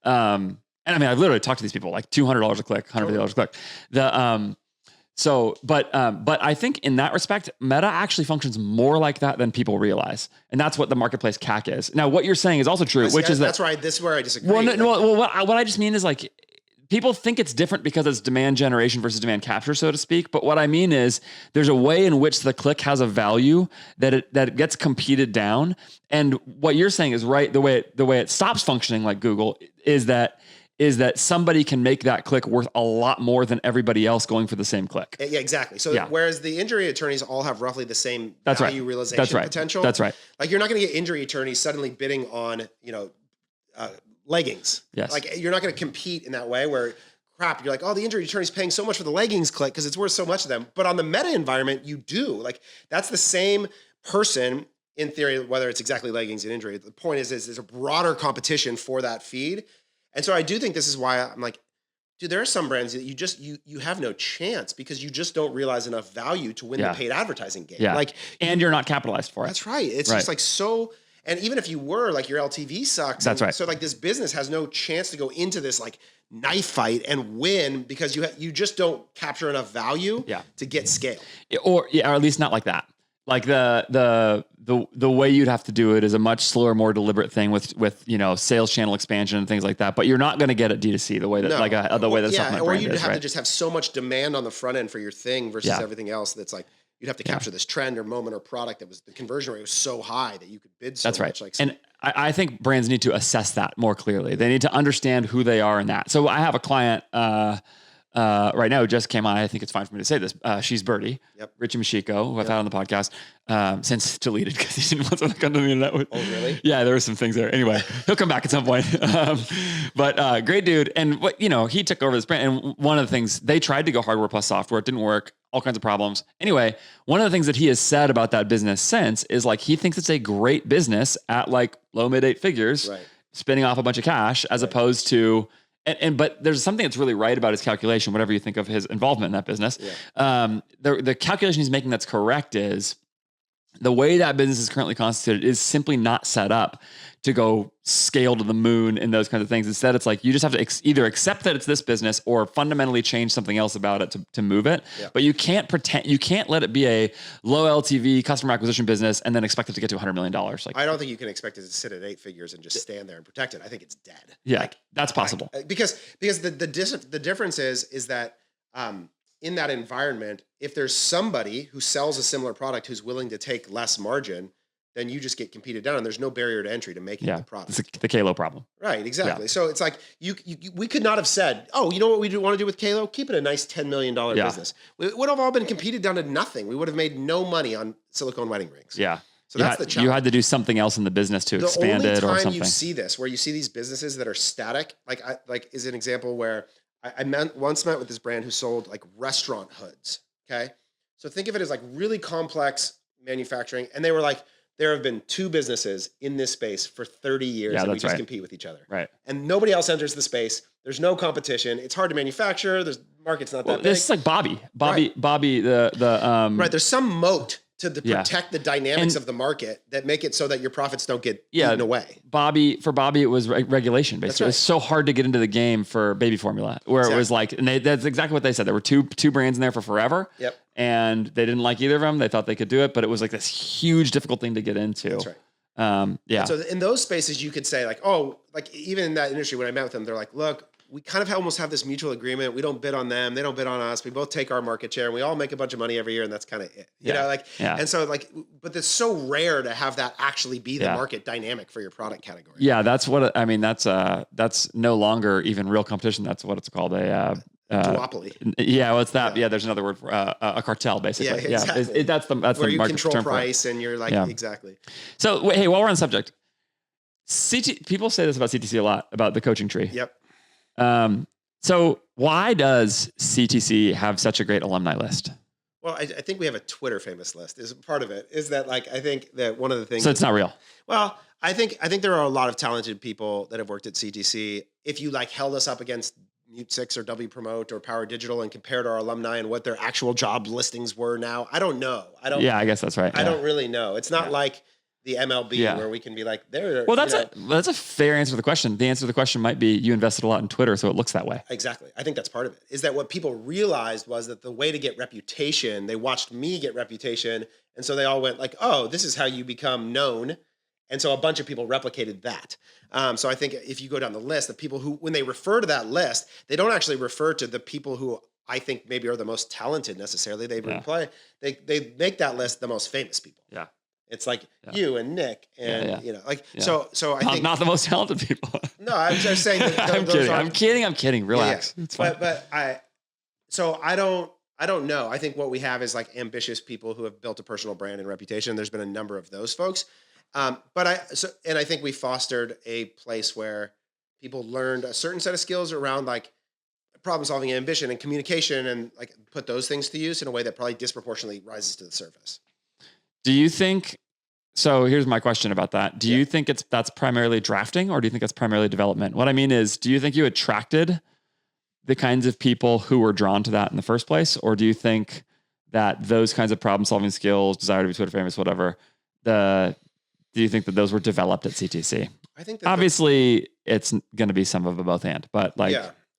And I mean, I've literally talked to these people like $200 a click, $150 a click. But I think in that respect, Meta actually functions more like that than people realize. And that's what the marketplace CAC is. Now, what you're saying is also true, which is that's right. This is where I disagree. Well, what I just mean is like, people think it's different because it's demand generation versus demand capture, so to speak. But what I mean is there's a way in which the click has a value that it gets competed down. And what you're saying is right. The way it stops functioning like Google is that somebody can make that click worth a lot more than everybody else going for the same click. Yeah, exactly. So whereas the injury attorneys all have roughly the same value realization potential. That's right. Like you're not going to get injury attorneys suddenly bidding on, leggings. Yes. Like you're not going to compete in that way where you're like, oh, the injury attorney's paying so much for the leggings click because it's worth so much to them. But on the Meta environment, you do. Like that's the same person in theory, whether it's exactly leggings and injury. The point is there's a broader competition for that feed. And so I do think this is why I'm like, dude, there are some brands that you have no chance because you just don't realize enough value to win the paid advertising game. Yeah. And you're not capitalized for it. That's right. It's just like so, and even if you were, like your LTV sucks. That's right. So like this business has no chance to go into this like knife fight and win because you just don't capture enough value to get scale. Or at least not like that. Like the way you'd have to do it is a much slower, more deliberate thing with sales channel expansion and things like that. But you're not going to get at D2C the way that the way that supplement brand is. Or you'd have to just have so much demand on the front end for your thing versus everything else. That's like you'd have to capture this trend or moment or product that was the conversion rate was so high that you could bid so much. Like and I think brands need to assess that more clearly. They need to understand who they are in that. So I have a client. Right now, who just came on. I think it's fine for me to say this. She's Birdie, Richie Machiko, who I've had on the podcast, since deleted because he didn't want to come to the internet with. Oh, really? Yeah, there were some things there. Anyway, he'll come back at some point. But great dude. And he took over this brand. And one of the things, they tried to go hardware plus software. It didn't work. All kinds of problems. Anyway, one of the things that he has said about that business since is like, he thinks it's a great business at like low, mid 8 figures, spinning off a bunch of cash as opposed to, but there's something that's really right about his calculation, whatever you think of his involvement in that business. The calculation he's making that's correct is the way that business is currently constituted is simply not set up to go scale to the moon and those kinds of things. Instead, it's like you just have to either accept that it's this business or fundamentally change something else about it to move it. Yeah. But you can't let it be a low LTV customer acquisition business and then expect it to get to $100 million. Like, I don't think you can expect it to sit at 8 figures and just stand there and protect it. I think it's dead. Yeah, like, that's possible. Because the difference is that in that environment, if there's somebody who sells a similar product who's willing to take less margin, then you just get competed down, and there's no barrier to entry to making the product. It's the Kalo problem. Right, exactly. Yeah. So it's like we could not have said, oh, you know what we want to do with Kalo? Keep it a nice $10 million business. We would have all been competed down to nothing. We would have made no money on silicone wedding rings. Yeah. So that's the challenge. You had to do something else in the business to expand it or something. The only time you see this, where you see these businesses that are static, is an example where I once met with this brand who sold like restaurant hoods. Okay. So think of it as like really complex manufacturing. And they were like, there have been 2 businesses in this space for 30 years and we just compete with each other. Right. And nobody else enters the space. There's no competition. It's hard to manufacture. The market's not that big. This is like Bobby, right. There's some moat to protect the dynamics of the market that make it so that your profits don't get eaten away. For Bobby, it was regulation basically. Right. It's so hard to get into the game for baby formula, where it was like, and that's exactly what they said. There were two brands in there for forever. Yep. And they didn't like either of them. They thought they could do it, but it was like this huge, difficult thing to get into. That's right. And so in those spaces, you could say like, oh, like even in that industry, when I met with them, they're like, look, we kind of almost have this mutual agreement. We don't bid on them. They don't bid on us. We both take our market share and we all make a bunch of money every year. And that's kind of it, you know, and so like, but it's so rare to have that actually be the market dynamic for your product category. Yeah. That's what, I mean, that's no longer even real competition. That's what it's called. Duopoly. Yeah. What's that? Yeah. There's another word for a cartel basically. Yeah. Exactly. That's where the you market control term price and you're like, exactly. So hey, while we're on the subject, people say this about CTC a lot, about the coaching tree. Yep. So why does CTC have such a great alumni list? Well, I think we have a Twitter famous list. Is part of it is that like I think that one of the things. So it's not real. Well, I think there are a lot of talented people that have worked at CTC. If you like held us up against Mute 6 or W Promote or Power Digital and compared our alumni and what their actual job listings were now, I don't know. Yeah, I guess that's right. I don't really know. It's not like the MLB where we can be like, there. Well, that's a fair answer to the question. The answer to the question might be you invested a lot in Twitter, so it looks that way. Exactly. I think that's part of it. Is that what people realized was that the way to get reputation, they watched me get reputation, and so they all went like, oh, this is how you become known. And so a bunch of people replicated that. So I think if you go down the list, the people who, when they refer to that list, they don't actually refer to the people who I think maybe are the most talented necessarily. They make that list the most famous people. Yeah. It's like you and Nick and, you know, like, so I think not the most talented people. No, I'm just saying that I'm kidding. Relax. Yeah. It's fine. But I don't know. I think what we have is like ambitious people who have built a personal brand and reputation. There's been a number of those folks. And I think we fostered a place where people learned a certain set of skills around like problem solving, ambition, and communication, and like put those things to use in a way that probably disproportionately rises to the surface. Do you think, so here's my question about that. Do you think that's primarily drafting, or do you think that's primarily development? What I mean is, do you think you attracted the kinds of people who were drawn to that in the first place? Or do you think that those kinds of problem solving skills, desire to be Twitter famous, whatever, do you think that those were developed at CTC? I think that obviously it's going to be some of a both and, but like,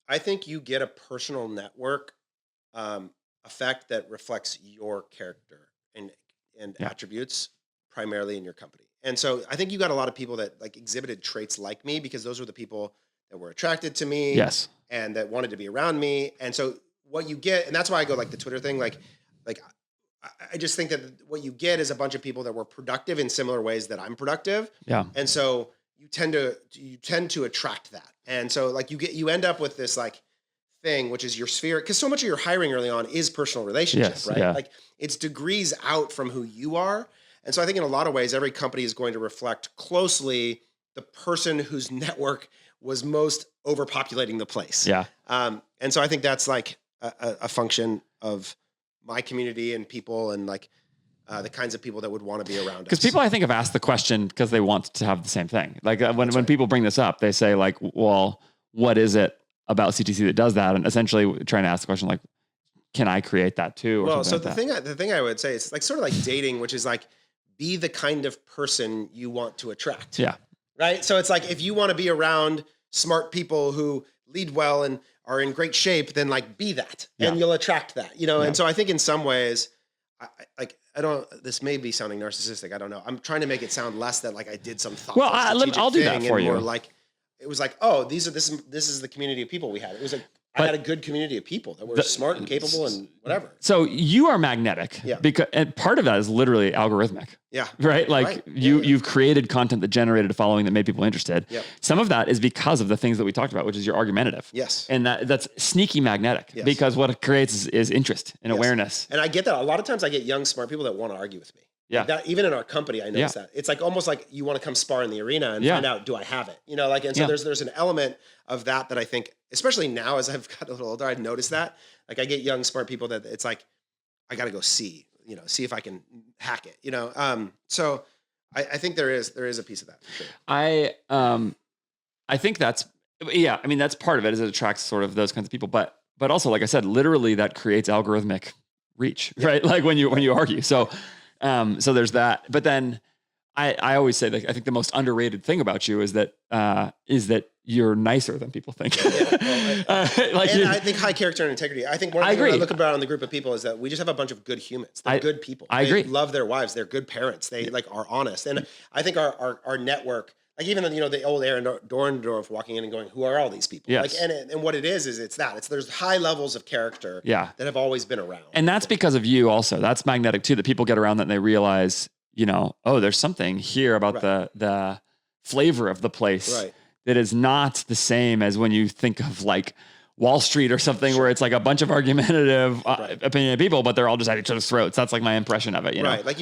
I think you get a personal network effect that reflects your character and attributes primarily in your company. And so I think you got a lot of people that like exhibited traits like me, because those were the people that were attracted to me and that wanted to be around me. And so what you get, and that's why I go like the Twitter thing, like I just think that what you get is a bunch of people that were productive in similar ways that I'm productive. Yeah. And so you tend to attract that. And so like you end up with this like thing, which is your sphere, because so much of your hiring early on is personal relationship, right? Yeah. Like it's degrees out from who you are. And so I think in a lot of ways, every company is going to reflect closely the person whose network was most overpopulating the place. Yeah. And so I think that's like a function of my community and people and like the kinds of people that would want to be around us. Because people, I think, have asked the question because they want to have the same thing. Like when people bring this up, they say like, well, what is it about CTC that does that? And essentially trying to ask the question like, can I create that too? Or well, so like the thing I would say is like sort of like dating, which is like be the kind of person you want to attract. Yeah. Right. So it's like, if you want to be around smart people who lead well and are in great shape, then like be that, and you'll attract that, you know? And so I think in some ways, this may be sounding narcissistic. I don't know. I'm trying to make it sound less that like I did some thoughtful I'll do that for you. More like, it was like, oh, this is the community of people we had. It was like, I had a good community of people that were smart and capable and whatever. So you are magnetic, because and part of that is literally algorithmic. Yeah. Right. Like you've created content that generated a following that made people interested. Yep. Some of that is because of the things that we talked about, which is you're argumentative. Yes. And that's sneaky magnetic because what it creates is interest and awareness. And I get that. A lot of times I get young, smart people that want to argue with me. Yeah. Like that, even in our company, I notice that. It's like almost like you want to come spar in the arena and find out, do I have it? You know, like, and so there's an element of that I think, especially now as I've gotten a little older, I've noticed that. Like I get young, smart people that it's like, I got to go see if I can hack it, So I think there is a piece of that. For sure. I think that's, I mean, that's part of it, is it attracts sort of those kinds of people, but also, like I said, literally that creates algorithmic reach, right? Like when you argue. So there's that. But then I always say that I think the most underrated thing about you is that you're nicer than people think. I think high character and integrity. I think one thing I look about on the group of people is that we just have a bunch of good humans. They're good people. I agree. They love their wives. They're good parents. They like are honest. And I think our network, like even the old Aaron Dorndorf walking in and going, who are all these people? Yes. Like, and what it is there's high levels of character that have always been around. And that's because of you also. That's magnetic too, that people get around that and they realize, oh, there's something here about the flavor of the place that is not the same as when you think of like Wall Street or something where it's like a bunch of argumentative opinionated people, but they're all just at each other's throats. That's like my impression of it, Right. Like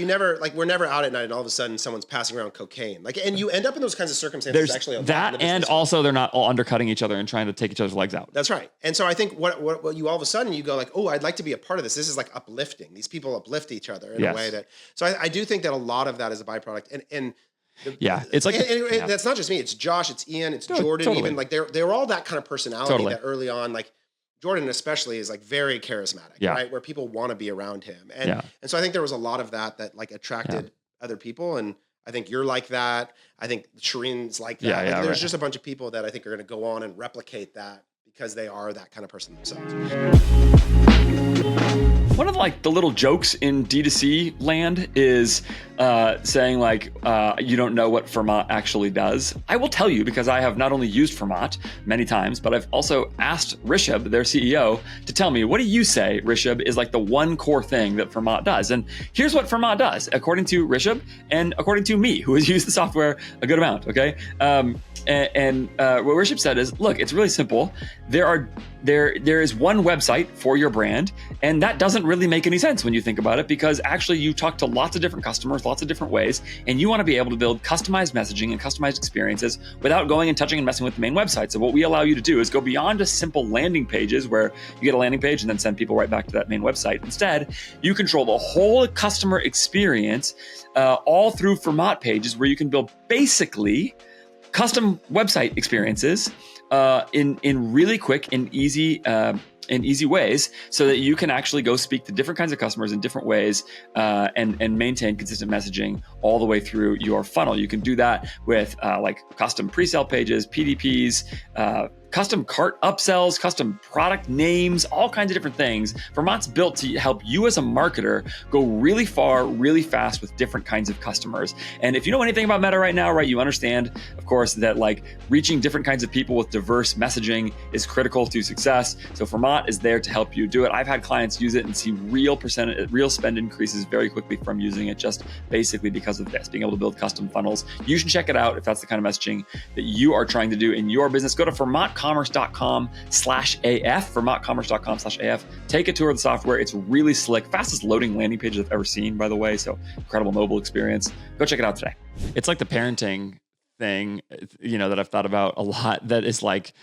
we're never out at night and all of a sudden someone's passing around cocaine. Like, and you end up in those kinds of circumstances. There's actually that, and also they're not all undercutting each other and trying to take each other's legs out. That's right. And so I think what you all of a sudden you go like, oh, I'd like to be a part of this. This is like uplifting. These people uplift each other in a way that, so I do think that a lot of that is a byproduct. And it's like, and that's not just me. It's Josh, it's Ian, it's Jordan. Totally. Even like they're all that kind of personality that early on, like Jordan especially is like very charismatic, right? Where people want to be around him. And so I think there was a lot of that like attracted other people. And I think you're like that. I think Shireen's like that. There's just a bunch of people that I think are going to go on and replicate that because they are that kind of person themselves. One of like the little jokes in D2C land is saying like, you don't know what FERMAT actually does. I will tell you, because I have not only used FERMAT many times, but I've also asked Rishabh, their CEO, to tell me, what do you say, Rishabh, is like the one core thing that FERMAT does? And here's what FERMAT does, according to Rishabh and according to me, who has used the software a good amount, okay? And what Rishabh said is, look, it's really simple. There is one website for your brand, and that doesn't really make any sense when you think about it, because actually you talk to lots of different customers, lots of different ways, and you want to be able to build customized messaging and customized experiences without going and touching and messing with the main website. So what we allow you to do is go beyond just simple landing pages where you get a landing page and then send people right back to that main website. Instead, you control the whole customer experience all through FERMAT pages, where you can build basically custom website experiences in really quick and easy ways, so that you can actually go speak to different kinds of customers in different ways and maintain consistent messaging all the way through your funnel. You can do that with like custom pre-sale pages, PDPs, custom cart upsells, custom product names, all kinds of different things. FERMAT's built to help you as a marketer go really far, really fast with different kinds of customers. And if you know anything about Meta right now, right, you understand, of course, that like reaching different kinds of people with diverse messaging is critical to success. So FERMAT is there to help you do it. I've had clients use it and see real spend increases very quickly from using it, just basically because of this, being able to build custom funnels. You should check it out if that's the kind of messaging that you are trying to do in your business. Go to FERMATcommerce.com/AF, FERMATcommerce.com/AF. Take a tour of the software. It's really slick. Fastest loading landing page I've ever seen, by the way. So incredible mobile experience. Go check it out today. It's like the parenting thing, that I've thought about a lot, that is like,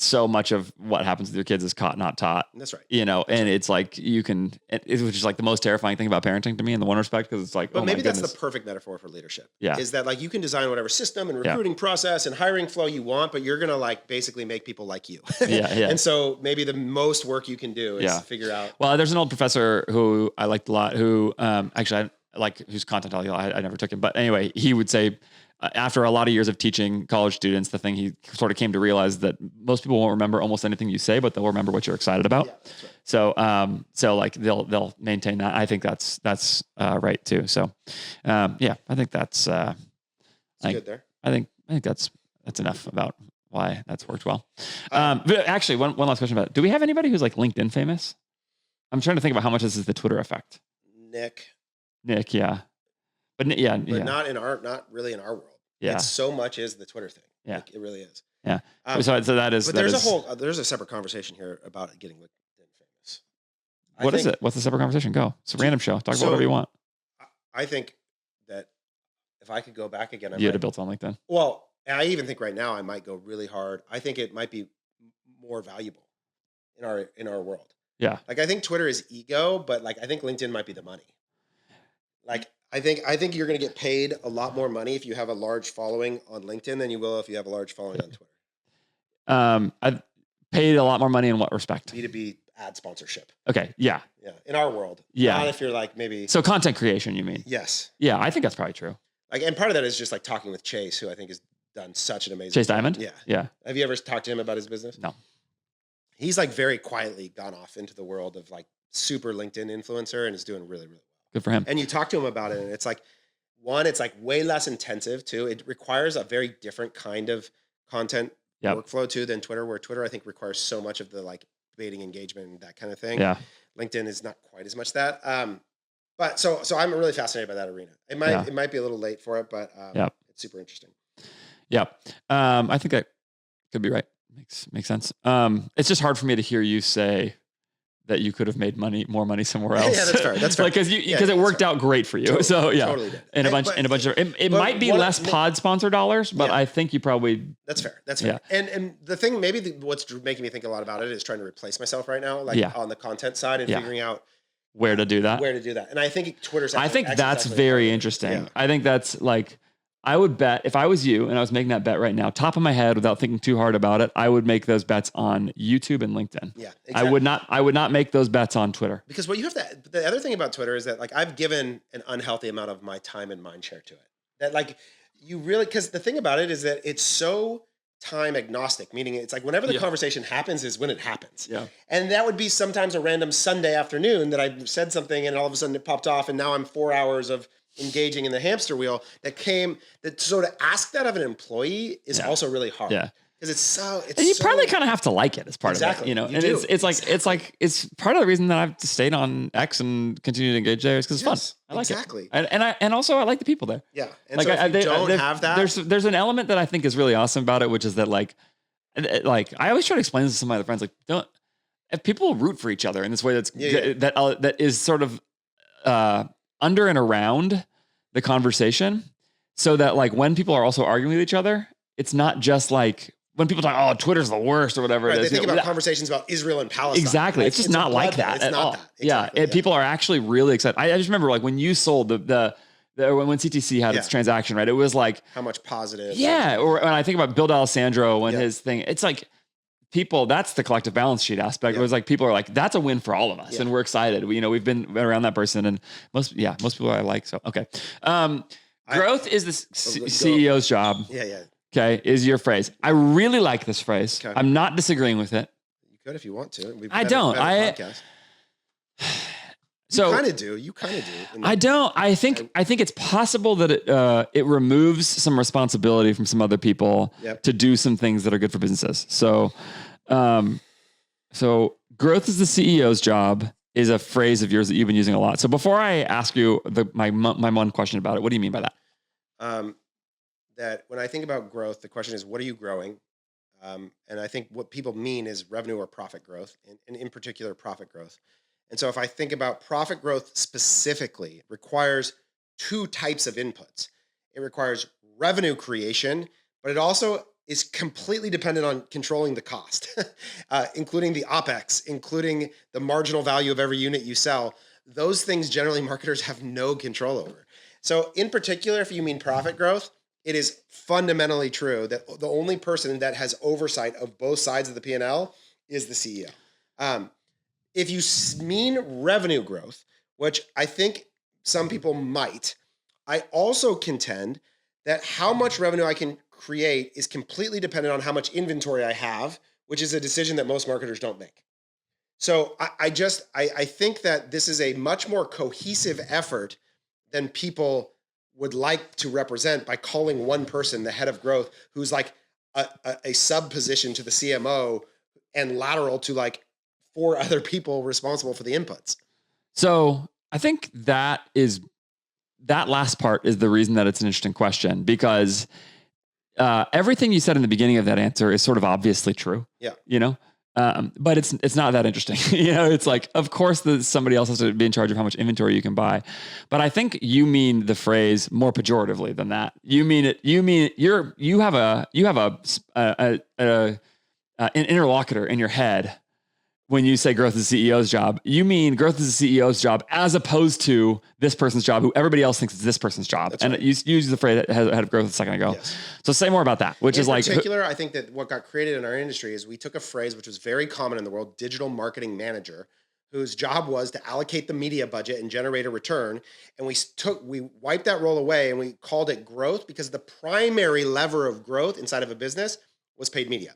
so much of what happens with your kids is caught, not taught. That's right. It's like which is like the most terrifying thing about parenting to me in the one respect, because it's like, but maybe that's the perfect metaphor for leadership. Yeah. Is that like you can design whatever system and recruiting process and hiring flow you want, but you're going to like basically make people like you. And so maybe the most work you can do is figure out. Well, there's an old professor who I liked a lot who, actually like who's content Thiel, I never took him, but anyway, he would say after a lot of years of teaching college students, the thing he sort of came to realize that most people won't remember almost anything you say, but they'll remember what you're excited about. Yeah, that's right. So like they'll maintain that. I think that's right too. So, yeah, I think that's good there. I think that's enough about why that's worked well. But actually, one last question about it. Do we have anybody who's like LinkedIn famous? I'm trying to think about how much this is the Twitter effect. Nick, yeah. But not really in our world. Yeah. It's so much is the Twitter thing. Yeah. Like, it really is. Yeah. So that is, but there's a separate conversation here about getting LinkedIn famous. What is it? What's the separate conversation? Go. It's a random show. Talk about whatever you want. I think that if I could go back again, you'd have built on LinkedIn. Well, I even think right now I might go really hard. I think it might be more valuable in our world. Yeah. Like I think Twitter is ego, but like I think LinkedIn might be the money. Like I think you're going to get paid a lot more money if you have a large following on LinkedIn than you will if you have a large following on Twitter. I've paid a lot more money in what respect? B2B ad sponsorship. Okay. Yeah. Yeah. In our world. Yeah. Not if you're like maybe. So content creation, you mean? Yes. Yeah. I think that's probably true. Like, and part of that is just like talking with Chase, who I think has done such an amazing Chase job. Diamond? Yeah. Yeah. Have you ever talked to him about his business? No. He's like very quietly gone off into the world of like super LinkedIn influencer and is doing really, really well. Good for him. And you talk to him about it and it's like, one, it's like way less intensive too. It requires a very different kind of content workflow too than Twitter, where Twitter I think requires so much of the like debating engagement and that kind of thing. Yeah. LinkedIn is not quite as much that. But so I'm really fascinated by that arena. It might be a little late for it, but it's super interesting. Yeah. I think that could be right. Makes sense. It's just hard for me to hear you say that you could have made more money somewhere else. Yeah, that's fair. That's fair. Like, because it worked out great for you. Totally, so yeah, totally did. And a bunch of it might be less pod sponsor dollars, but I think you probably. That's fair. That's fair. Yeah. And the thing, what's making me think a lot about it is trying to replace myself right now, like on the content side and figuring out where to do that. And I think Twitter's. I think that's very interesting. Yeah. I think that's like. I would bet if I was you and I was making that bet right now, top of my head, without thinking too hard about it, I would make those bets on YouTube and LinkedIn. Yeah, exactly. I would not make those bets on Twitter. Because what you have the other thing about Twitter is that like I've given an unhealthy amount of my time and mind share to it. That like you really, because the thing about it is that it's so time agnostic, meaning it's like whenever the conversation happens is when it happens. Yeah. And that would be sometimes a random Sunday afternoon that I said something and all of a sudden it popped off and now I'm 4 hours of engaging in the hamster wheel so to ask that of an employee is also really hard. Yeah. Because it's you probably kind of have to like it as part of it, you know. And it's part of the reason that I've stayed on X and continue to engage there is because it's fun. I like it. And also I like the people there. Yeah. And like so if you don't have that, there's an element that I think is really awesome about it, which is that like I always try to explain this to some of my other friends, like if people root for each other in this way that is sort of under and around the conversation, so that like when people are also arguing with each other, it's not just like when people talk, oh, Twitter's the worst or whatever. Right, they think about conversations about Israel and Palestine. Exactly. Like, it's just not like that at all. Exactly, yeah. People are actually really excited. I just remember like when you sold when CTC had its transaction, right? It was like how much positive. Yeah. Or when I think about Bill D'Alessandro and his thing, it's like people, that's the collective balance sheet aspect. It was like, people are like, that's a win for all of us. And we're excited. We've been around that person and most people I like. So, okay. Growth is the CEO's job. Yeah. Yeah. Okay. Is your phrase. I really like this phrase. Okay. I'm not disagreeing with it. You could, if you want to. I don't. So you kind of do. I don't. I think it's possible that it removes some responsibility from some other people to do some things that are good for businesses. So, growth is the CEO's job is a phrase of yours that you've been using a lot. So before I ask you my one question about it, what do you mean by that? That when I think about growth, the question is, what are you growing? And I think what people mean is revenue or profit growth, and in particular, profit growth. And so if I think about profit growth specifically, it requires two types of inputs. It requires revenue creation, but it also is completely dependent on controlling the cost, including the OpEx, including the marginal value of every unit you sell. Those things generally marketers have no control over. So in particular, if you mean profit growth, it is fundamentally true that the only person that has oversight of both sides of the P&L is the CEO. If you mean revenue growth, which I think some people might. I also contend that how much revenue I can create is completely dependent on how much inventory I have, which is a decision that most marketers don't make. So I think that this is a much more cohesive effort than people would like to represent by calling one person the head of growth, who's like a sub position to the CMO and lateral to like 4 other people responsible for the inputs. So I think that last part is the reason that it's an interesting question, because everything you said in the beginning of that answer is sort of obviously true. Yeah. You know, but it's not that interesting. You know, it's like, of course, somebody else has to be in charge of how much inventory you can buy. But I think you mean the phrase more pejoratively than that. You mean it. You have an interlocutor in your head. When you say growth is the CEO's job, you mean growth is the CEO's job as opposed to this person's job, who everybody else thinks is this person's job. That's and right. You used the phrase head of growth a second ago. Yes. So say more about that, which is like... In particular, I think that what got created in our industry is we took a phrase which was very common in the world, digital marketing manager, whose job was to allocate the media budget and generate a return. And we wiped that role away and we called it growth, because the primary lever of growth inside of a business was paid media.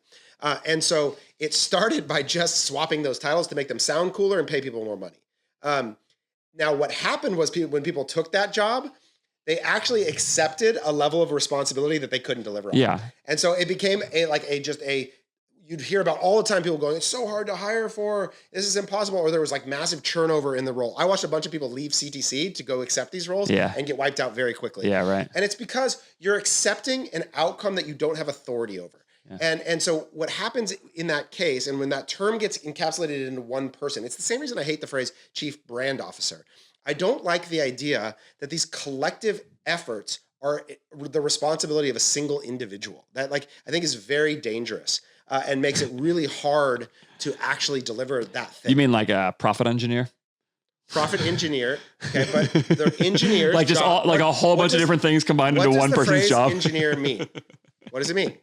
And so it started by just swapping those titles to make them sound cooler and pay people more money. Now, what happened was when people took that job, they actually accepted a level of responsibility that they couldn't deliver on. Yeah. And so it became you'd hear about all the time people going, it's so hard to hire for, this is impossible. Or there was like massive turnover in the role. I watched a bunch of people leave CTC to go accept these roles and get wiped out very quickly. Yeah, right. And it's because you're accepting an outcome that you don't have authority over. Yeah. And so what happens in that case, and when that term gets encapsulated into one person, it's the same reason I hate the phrase chief brand officer. I don't like the idea that these collective efforts are the responsibility of a single individual. That I think is very dangerous and makes it really hard to actually deliver that thing. You mean like a profit engineer? Profit enginener, okay, but they're engineers. Like just a whole bunch of different things combined into one person's job. What does the phrase engineer mean? What does it mean?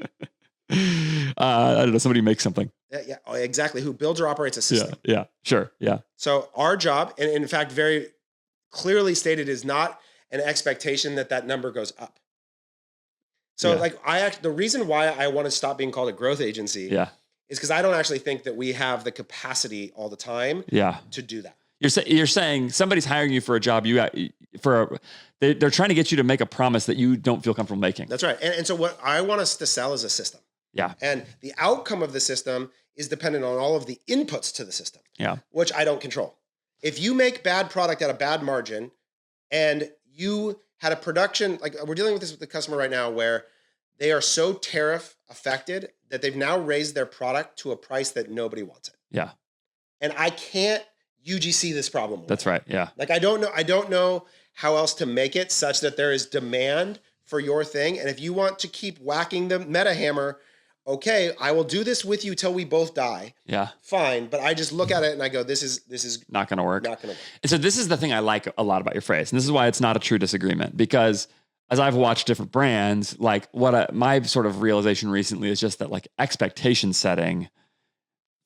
I don't know. Somebody makes something. Yeah, exactly. Who builds or operates a system. Yeah, sure. Yeah. So our job, and in fact, very clearly stated, is not an expectation that number goes up. So the reason why I want to stop being called a growth agency is because I don't actually think that we have the capacity all the time to do that. You're saying somebody's hiring you for a job they're trying to get you to make a promise that you don't feel comfortable making. That's right. And so what I want us to sell is a system. Yeah. And the outcome of the system is dependent on all of the inputs to the system. Yeah. Which I don't control. If you make bad product at a bad margin and you had a production, like we're dealing with this with the customer right now, where they are so tariff affected that they've now raised their product to a price that nobody wants it. Yeah. And I can't UGC this problem. That's right. Yeah. Like I don't know how else to make it such that there is demand for your thing. And if you want to keep whacking the meta hammer, okay, I will do this with you till we both die. Yeah. Fine. But I just look at it and I go, this is not going to work. Not going to work. And so this is the thing I like a lot about your phrase. And this is why it's not a true disagreement, because as I've watched different brands, like my sort of realization recently is just that like expectation setting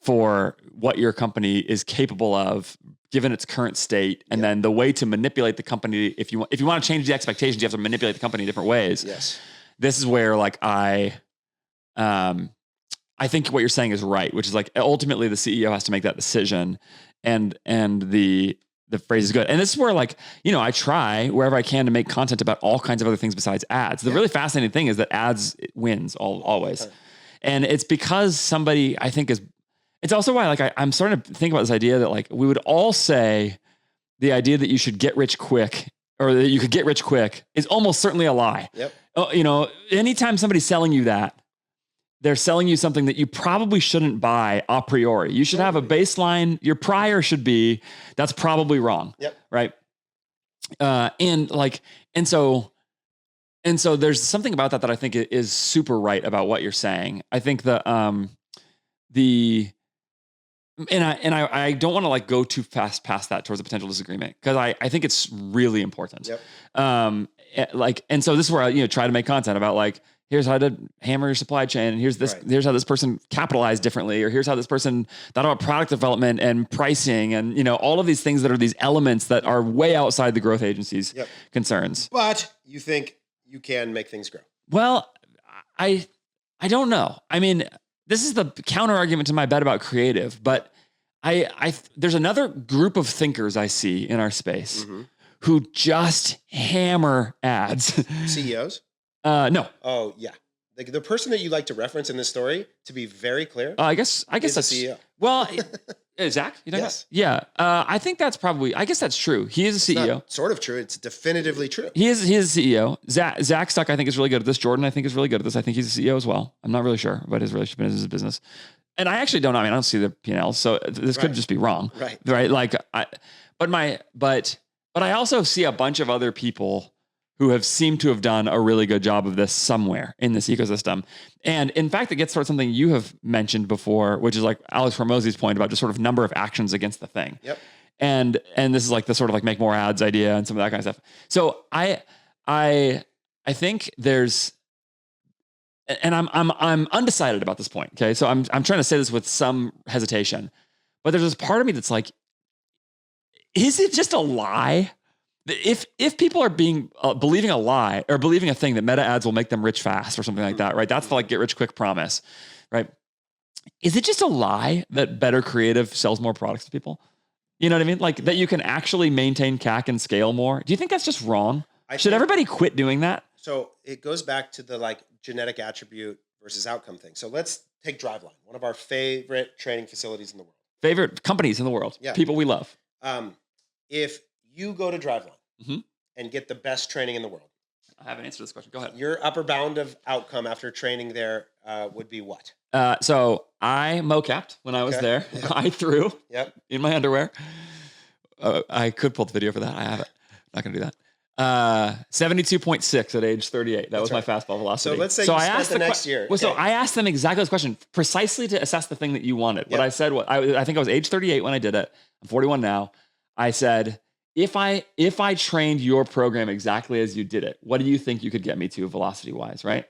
for what your company is capable of given its current state. And then the way to manipulate the company, if you want to change the expectations, you have to manipulate the company in different ways. Yes. This is where like I think what you're saying is right, which is like ultimately the CEO has to make that decision, and the phrase is good. And this is where like, I try wherever I can to make content about all kinds of other things besides ads. The really fascinating thing is that ads wins always. Okay. And it's because somebody, I think it's also why like I'm starting to think about this idea that like we would all say the idea that you should get rich quick or that you could get rich quick is almost certainly a lie. Yep. Anytime somebody's selling you that, they're selling you something that you probably shouldn't buy a priori. You should have a baseline. Your prior should be, that's probably wrong. Yep. Right. And so there's something about that I think is super right about what you're saying. I think I don't want to like go too fast past that towards a potential disagreement, because I think it's really important. Yep. And so this is where I try to make content about like, here's how to hammer your supply chain. And here's how this person capitalized differently, or here's how this person thought about product development and pricing and, all of these things that are these elements that are way outside the growth agency's concerns. But you think you can make things grow? Well, I don't know. I mean, this is the counter argument to my bet about creative, but there's another group of thinkers I see in our space who just hammer ads. CEOs? No. Oh yeah. The person that you like to reference in this story, to be very clear, I guess that's CEO. Well, Zach, you know? Yes. Yeah. I think that's probably, I guess that's true. He is a CEO. It's not sort of true. It's definitively true. He is a CEO. Zach Stuck, I think, is really good at this. Jordan, I think, is really good at this. I think he's a CEO as well. I'm not really sure about his relationship and his business. And I actually don't know. I mean, I don't see the P&L, so this could just be wrong. Right. Like, but I also see a bunch of other people who have seemed to have done a really good job of this somewhere in this ecosystem. And in fact, it gets sort of something you have mentioned before, which is like Alex Hormozzi's point about just sort of number of actions against the thing. Yep. And this is like the sort of like make more ads idea and some of that kind of stuff. So I think there's, and I'm undecided about this point. Okay. So I'm trying to say this with some hesitation, but there's this part of me that's like, is it just a lie? If people are believing a lie or believing a thing that meta ads will make them rich fast or something like that, right? That's the like get rich quick promise, right? Is it just a lie that better creative sells more products to people? You know what I mean? Like that you can actually maintain CAC and scale more. Do you think that's just wrong? Should everybody quit doing that? So it goes back to the like genetic attribute versus outcome thing. So let's take Driveline, one of our favorite training facilities in the world. Favorite companies in the world. Yeah. People we love. If you go to Driveline and get the best training in the world. I haven't answered this question. Go ahead. Your upper bound of outcome after training there would be what? So I mocapped when I was there. Yep. I threw in my underwear. I could pull the video for that. I have it. Not going to do that. 72.6 at age 38. That was my fastball velocity. So let's say I asked the next year. Well, so I asked them exactly this question precisely to assess the thing that you wanted. What I said, I think I was age 38 when I did it. I'm 41 now. I said, if I trained your program exactly as you did it, what do you think you could get me to velocity wise? Right.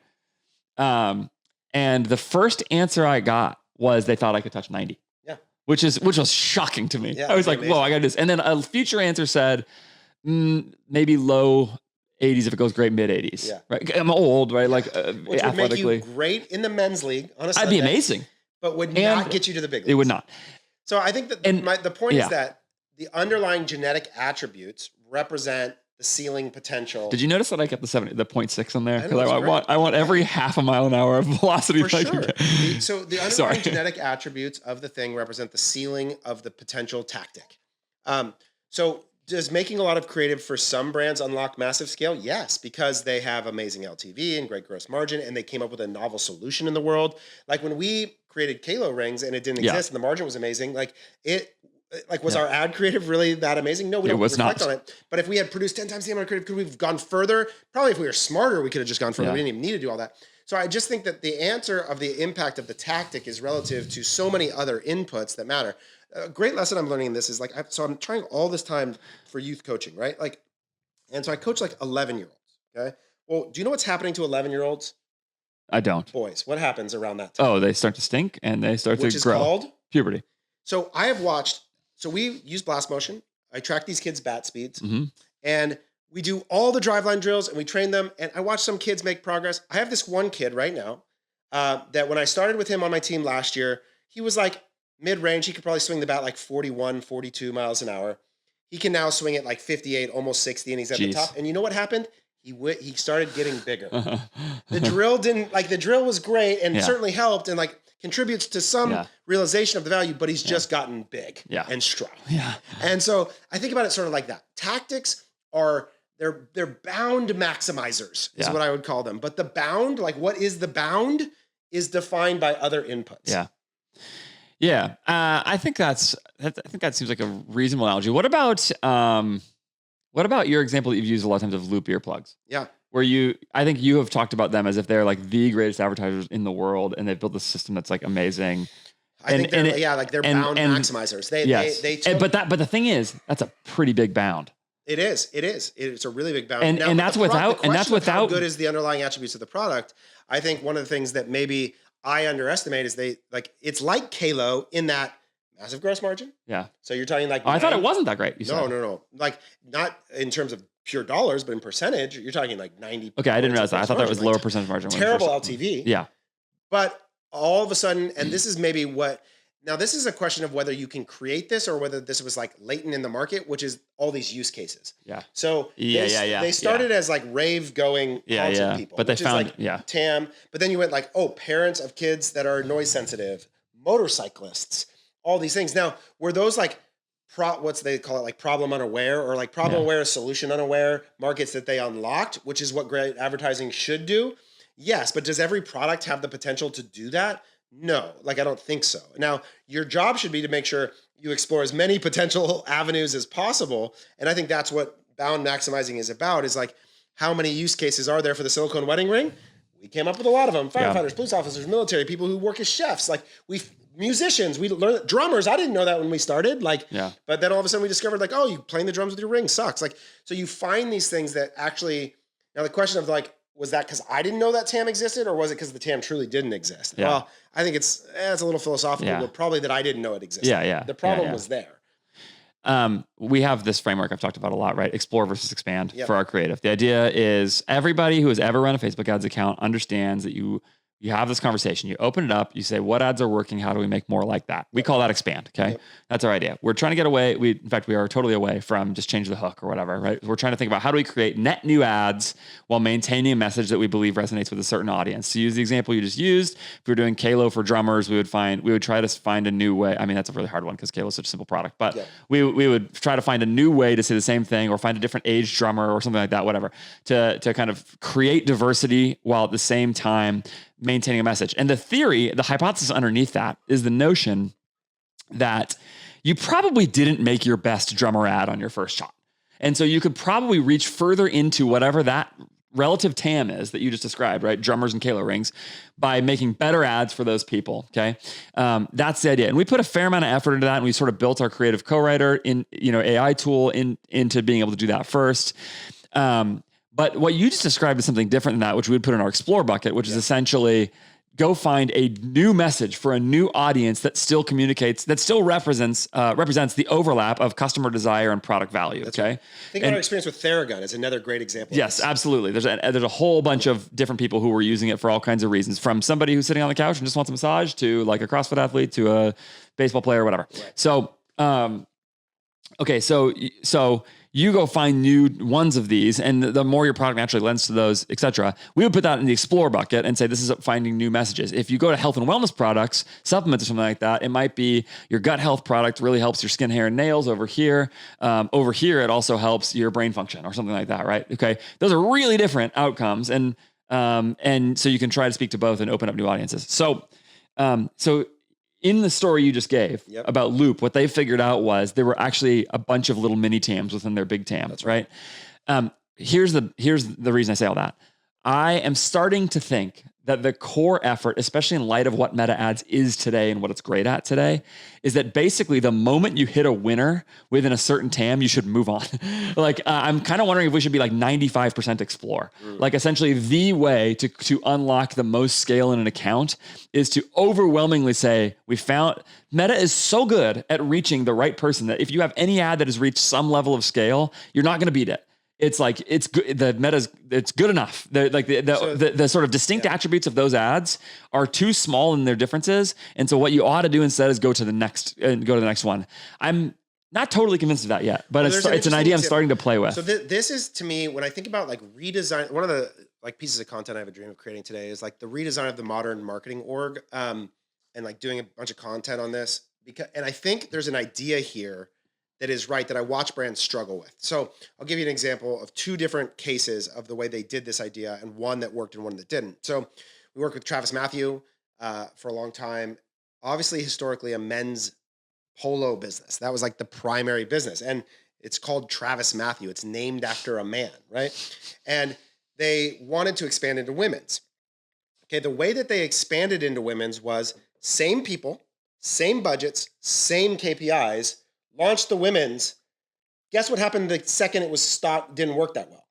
And the first answer I got was they thought I could touch 90. Yeah. Which was shocking to me. Yeah, I was like, amazing. Whoa, I got this. And then a future answer said, maybe low 80s if it goes great, mid 80s. Yeah. Right. I'm old, right? Like which athletically. Would make you great in the men's league on a Sunday. I'd be amazing. But would not get you to the big leagues. It would not. So I think that the point is that the underlying genetic attributes represent the ceiling potential. Did you notice that I kept the 0.6 in there? Because I want every half a mile an hour of velocity. For sure. So the underlying genetic attributes of the thing represent the ceiling of the potential tactic. So does making a lot of creative for some brands unlock massive scale? Yes, because they have amazing LTV and great gross margin, and they came up with a novel solution in the world. Like when we created Kalo rings and it didn't exist and the margin was amazing, was our ad creative really that amazing? No, we don't reflect on it. But if we had produced 10 times the amount of creative, could we have gone further? Probably if we were smarter, we could have just gone further. We didn't even need to do all that. So I just think that the answer of the impact of the tactic is relative to so many other inputs that matter. A great lesson I'm learning in this is I'm trying all this time for youth coaching, right? And so I coach 11-year-olds. Okay. Well, do you know what's happening to 11-year-olds? I don't. Boys, what happens around that time? Oh, they start to stink and they start to grow. Which is called puberty. So I have watched. So we use blast motion. I track these kids' bat speeds, and we do all the driveline drills, and we train them. And I watch some kids make progress. I have this one kid right now that when I started with him on my team last year, he was like mid-range. He could probably swing the bat 41, 42 miles an hour. He can now swing it 58, almost 60, and he's at the top. And you know what happened? He started getting bigger. The drill was great and certainly helped and contributes to some realization of the value, but he's just gotten big and strong. Yeah. And so I think about it sort of like that. Tactics are they're bound maximizers is what I would call them. But the bound, what is the bound, is defined by other inputs. Yeah. Yeah. I think that seems like a reasonable analogy. What about your example that you've used a lot of times of loop earplugs? Yeah. Where I think you have talked about them as if they're the greatest advertisers in the world, and they've built a system that's amazing. I think they're bound maximizers. But the thing is, that's a pretty big bound. It is. It's a really big boundary. And that's without how good is the underlying attributes of the product. I think one of the things that maybe I underestimate is it's like Kalo in that massive gross margin. Yeah. So you're talking like, I thought it wasn't that great. No. Like not in terms of pure dollars, but in percentage, you're talking like 90. Okay. I didn't realize that. I thought that was lower percentage margin. Terrible LTV. Yeah. But all of a sudden, and this is maybe now this is a question of whether you can create this or whether this was like latent in the market, which is all these use cases. Yeah. So they started as like rave going content people. But they found TAM. But then you went like, parents of kids that are noise sensitive, motorcyclists, all these things. Now, were those like what's they call it, like problem unaware or like problem aware, solution unaware markets that they unlocked, which is what great advertising should do? Yes, but does every product have the potential to do that? No, like I don't think so. Now, your job should be to make sure you explore as many potential avenues as possible. And I think that's what bound maximizing is about, is like, how many use cases are there for the silicone wedding ring? We came up with a lot of them. Firefighters, police officers, military, people who work as chefs, like musicians, we learned drummers. I didn't know that when we started. But then all of a sudden we discovered like, you playing the drums with your ring sucks. Like, so you find these things that actually, now the question of like, was that because I didn't know that TAM existed, or was it because the TAM truly didn't exist? Yeah. Well, I think it's a little philosophical, but probably that I didn't know it existed. Yeah. The problem was there. We have this framework I've talked about a lot, right? Explore versus expand for our creative. The idea is everybody who has ever run a Facebook ads account understands that you have this conversation, you open it up, you say, what ads are working? How do we make more like that? We call that expand. Okay. Yep. That's our idea. We're trying to get away. In fact, we are totally away from just change the hook or whatever, right? We're trying to think about how do we create net new ads while maintaining a message that we believe resonates with a certain audience. To use the example you just used, if we were doing Kalo for drummers, we would try to find a new way. I mean, that's a really hard one because Kalo is such a simple product, but we would try to find a new way to say the same thing or find a different age drummer or something like that, whatever, to kind of create diversity while at the same time maintaining a message. And the hypothesis underneath that is the notion that you probably didn't make your best drummer ad on your first shot. And so you could probably reach further into whatever that relative TAM is that you just described, right? Drummers and Kalo rings, by making better ads for those people. Okay. That's the idea. And we put a fair amount of effort into that. And we sort of built our creative co-writer AI tool into being able to do that first. But what you just described is something different than that, which we would put in our explore bucket, which is essentially go find a new message for a new audience that still communicates, that still represents the overlap of customer desire and product value. That's okay. Right. Think about our experience with Theragun. It's another great example. Yes, absolutely. There's a whole bunch of different people who were using it for all kinds of reasons, from somebody who's sitting on the couch and just wants a massage to like a CrossFit athlete to a baseball player or whatever. Right. So, okay. So you go find new ones of these, and the more your product naturally lends to those, et cetera. We would put that in the explore bucket and say, this is finding new messages. If you go to health and wellness products, supplements or something like that, it might be your gut health product really helps your skin, hair, and nails over here. Over here, it also helps your brain function or something like that, right? Okay. Those are really different outcomes. And so you can try to speak to both and open up new audiences. So in the story you just gave about Loop, what they figured out was there were actually a bunch of little mini TAMs within their big TAM. That's right. Here's the reason I say all that. I am starting to think that the core effort, especially in light of what meta ads is today and what it's great at today, is that basically the moment you hit a winner within a certain TAM, you should move on. I'm kind of wondering if we should be like 95% explore. Like essentially the way to unlock the most scale in an account is to overwhelmingly say, we found Meta is so good at reaching the right person that if you have any ad that has reached some level of scale, you're not going to beat it. It's like, it's good. It's good enough. The sort of distinct attributes of those ads are too small in their differences. And so what you ought to do instead is go to the next one. I'm not totally convinced of that yet, but it's an idea I'm starting to play with. So this is, to me, when I think about like redesign, one of the like pieces of content I have a dream of creating today is like the redesign of the modern marketing org, and like doing a bunch of content on this, and I think there's an idea here that is right that I watch brands struggle with. So I'll give you an example of two different cases of the way they did this idea, and one that worked and one that didn't. So we worked with Travis Mathew for a long time. Obviously, historically, a men's polo business. That was like the primary business. And it's called Travis Mathew. It's named after a man, right? And they wanted to expand into women's. Okay, the way that they expanded into women's was same people, same budgets, same KPIs, launched the women's, Guess what happened the second it was stopped, didn't work that well?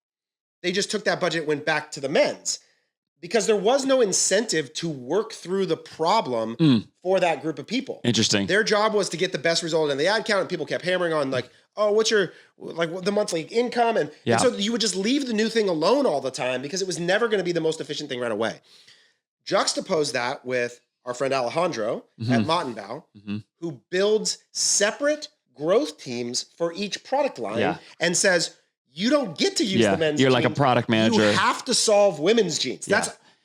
They just took that budget, went back to the men's because there was no incentive to work through the problem for that group of people. Interesting. Their job was to get the best result in the ad count, and people kept hammering on like, oh, what's your, like the monthly income? And so you would just leave the new thing alone all the time because it was never going to be the most efficient thing right away. Juxtapose that with our friend Alejandro at Mottenbaugh, who builds separate growth teams for each product line and says, you don't get to use the men's You're jeans. like a product manager. You have to solve women's jeans.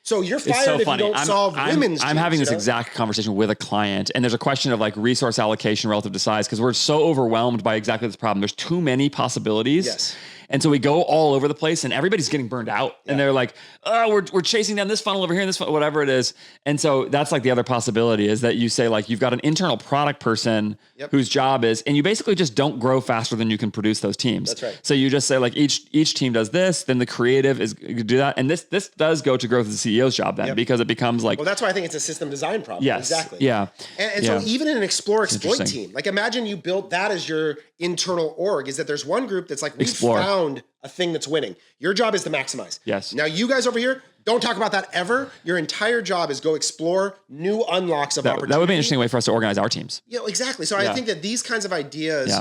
So you're fired if you don't solve women's jeans. I'm having this exact conversation with a client, and there's a question of like resource allocation relative to size because we're so overwhelmed by exactly this problem. There's too many possibilities. Yes. And so we go all over the place and everybody's getting burned out and they're like, oh, we're chasing down this funnel over here and this funnel, whatever it is. And so that's like the other possibility is that you say like, you've got an internal product person whose job is, and you basically just don't grow faster than you can produce those teams. That's right. So you just say like each team does this, then the creative is do that. And this does go to growth as the CEO's job then because it becomes like, well, that's why I think it's a system design problem. Yes. Exactly. Yeah. And so even in an explore exploit team, like imagine you built that as your internal org is that there's one group that's like, we found a thing that's winning. Your job is to maximize. Yes. Now you guys over here, don't talk about that ever. Your entire job is go explore new unlocks of opportunity. That would be an interesting way for us to organize our teams. Yeah, exactly. So I think that these kinds of ideas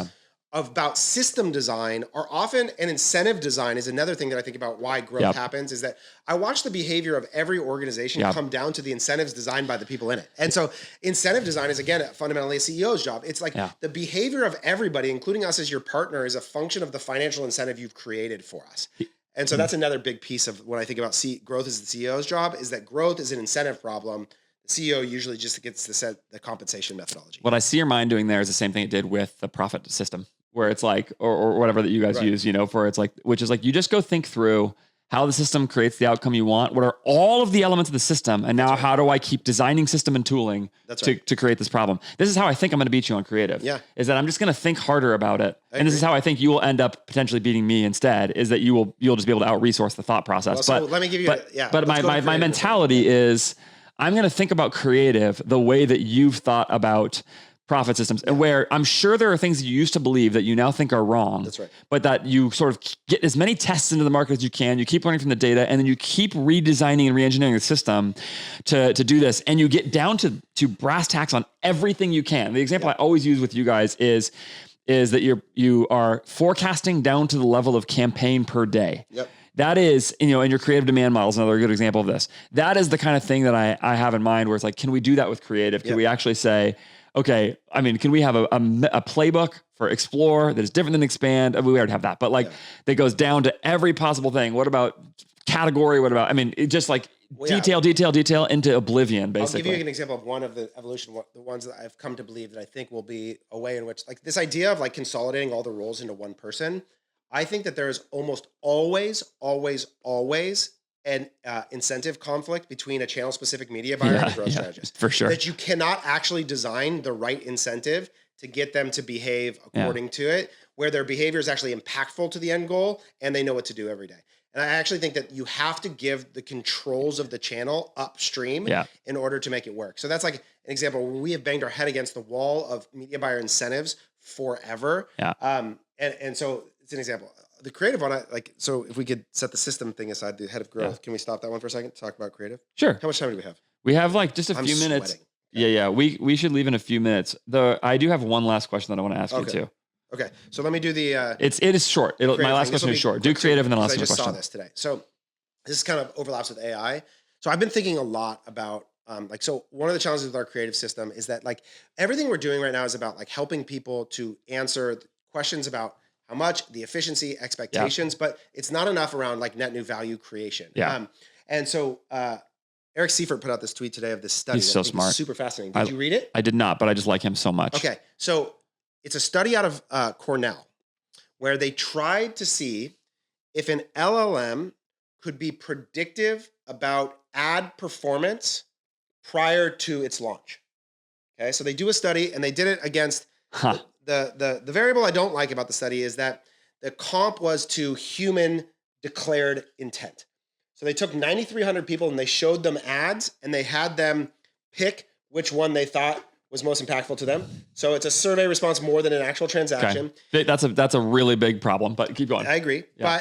about system design are often, and incentive design is another thing that I think about why growth happens is that I watch the behavior of every organization come down to the incentives designed by the people in it. And so incentive design is, again, fundamentally a CEO's job. It's like the behavior of everybody, including us as your partner, is a function of the financial incentive you've created for us. And so that's another big piece of when I think about growth as the CEO's job is that growth is an incentive problem. The CEO usually just gets to set the compensation methodology. What I see your mind doing there is the same thing it did with the profit system, where it's like, or whatever that you guys use, you know, for it's like, which is like, you just go think through how the system creates the outcome you want. What are all of the elements of the system? And now how do I keep designing system and tooling to create this problem? This is how I think I'm going to beat you on creative. Is that I'm just going to think harder about it. And this is how I think you will end up potentially beating me instead, is that you'll just be able to out-resource the thought process. Well, so let me give you, but my mentality is I'm going to think about creative the way that you've thought about profit systems, and where I'm sure there are things that you used to believe that you now think are wrong. That's right. But that you sort of get as many tests into the market as you can. You keep learning from the data, and then you keep redesigning and re-engineering the system to do this. And you get down to brass tacks on everything you can. The example I always use with you guys is that you are forecasting down to the level of campaign per day. That is, you know, in your creative demand model is another good example of this. That is the kind of thing that I have in mind where it's like, can we do that with creative? Can we actually say, okay, I mean, can we have a playbook for Explore that is different than Expand? We already have that, but like that goes down to every possible thing. What about category? What about, I mean, it just like detail into oblivion, basically. I'll give you an example of one of the evolution, the ones that I've come to believe that I think will be a way in which like this idea of like consolidating all the roles into one person. I think that there is almost always an incentive conflict between a channel-specific media buyer and a growth strategist. For sure. That you cannot actually design the right incentive to get them to behave according to it, where their behavior is actually impactful to the end goal and they know what to do every day. And I actually think that you have to give the controls of the channel upstream in order to make it work. So that's like an example where we have banged our head against the wall of media buyer incentives forever. And so it's an example. The creative one, so if we could set the system thing aside, the head of growth, can we stop that one for a second? Talk about creative? Sure. How much time do we have? We have like just a few minutes. Yeah. We should leave in a few minutes. I do have one last question that I want to ask you too. Okay. So let me do the, it is short. My last question is short. Do creative and then I'll ask you a question. I just saw this today. So this kind of overlaps with AI. So I've been thinking a lot about, so one of the challenges with our creative system is that like everything we're doing right now is about like helping people to answer questions about how much, the efficiency, expectations, but it's not enough around like net new value creation. And so Eric Seifert put out this tweet today of this study. He's so smart. Super fascinating. Did you read it? I did not, but I just like him so much. Okay. So it's a study out of Cornell where they tried to see if an LLM could be predictive about ad performance prior to its launch. Okay. So they do a study and they did it against the variable I don't like about the study is that the comp was to human declared intent. So they took 9,300 people and they showed them ads and they had them pick which one they thought was most impactful to them. So it's a survey response more than an actual transaction. Okay. That's a really big problem, but keep going. I agree. Yeah.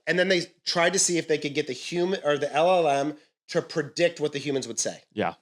And then they tried to see if they could get the human or the LLM to predict what the humans would say. Yeah.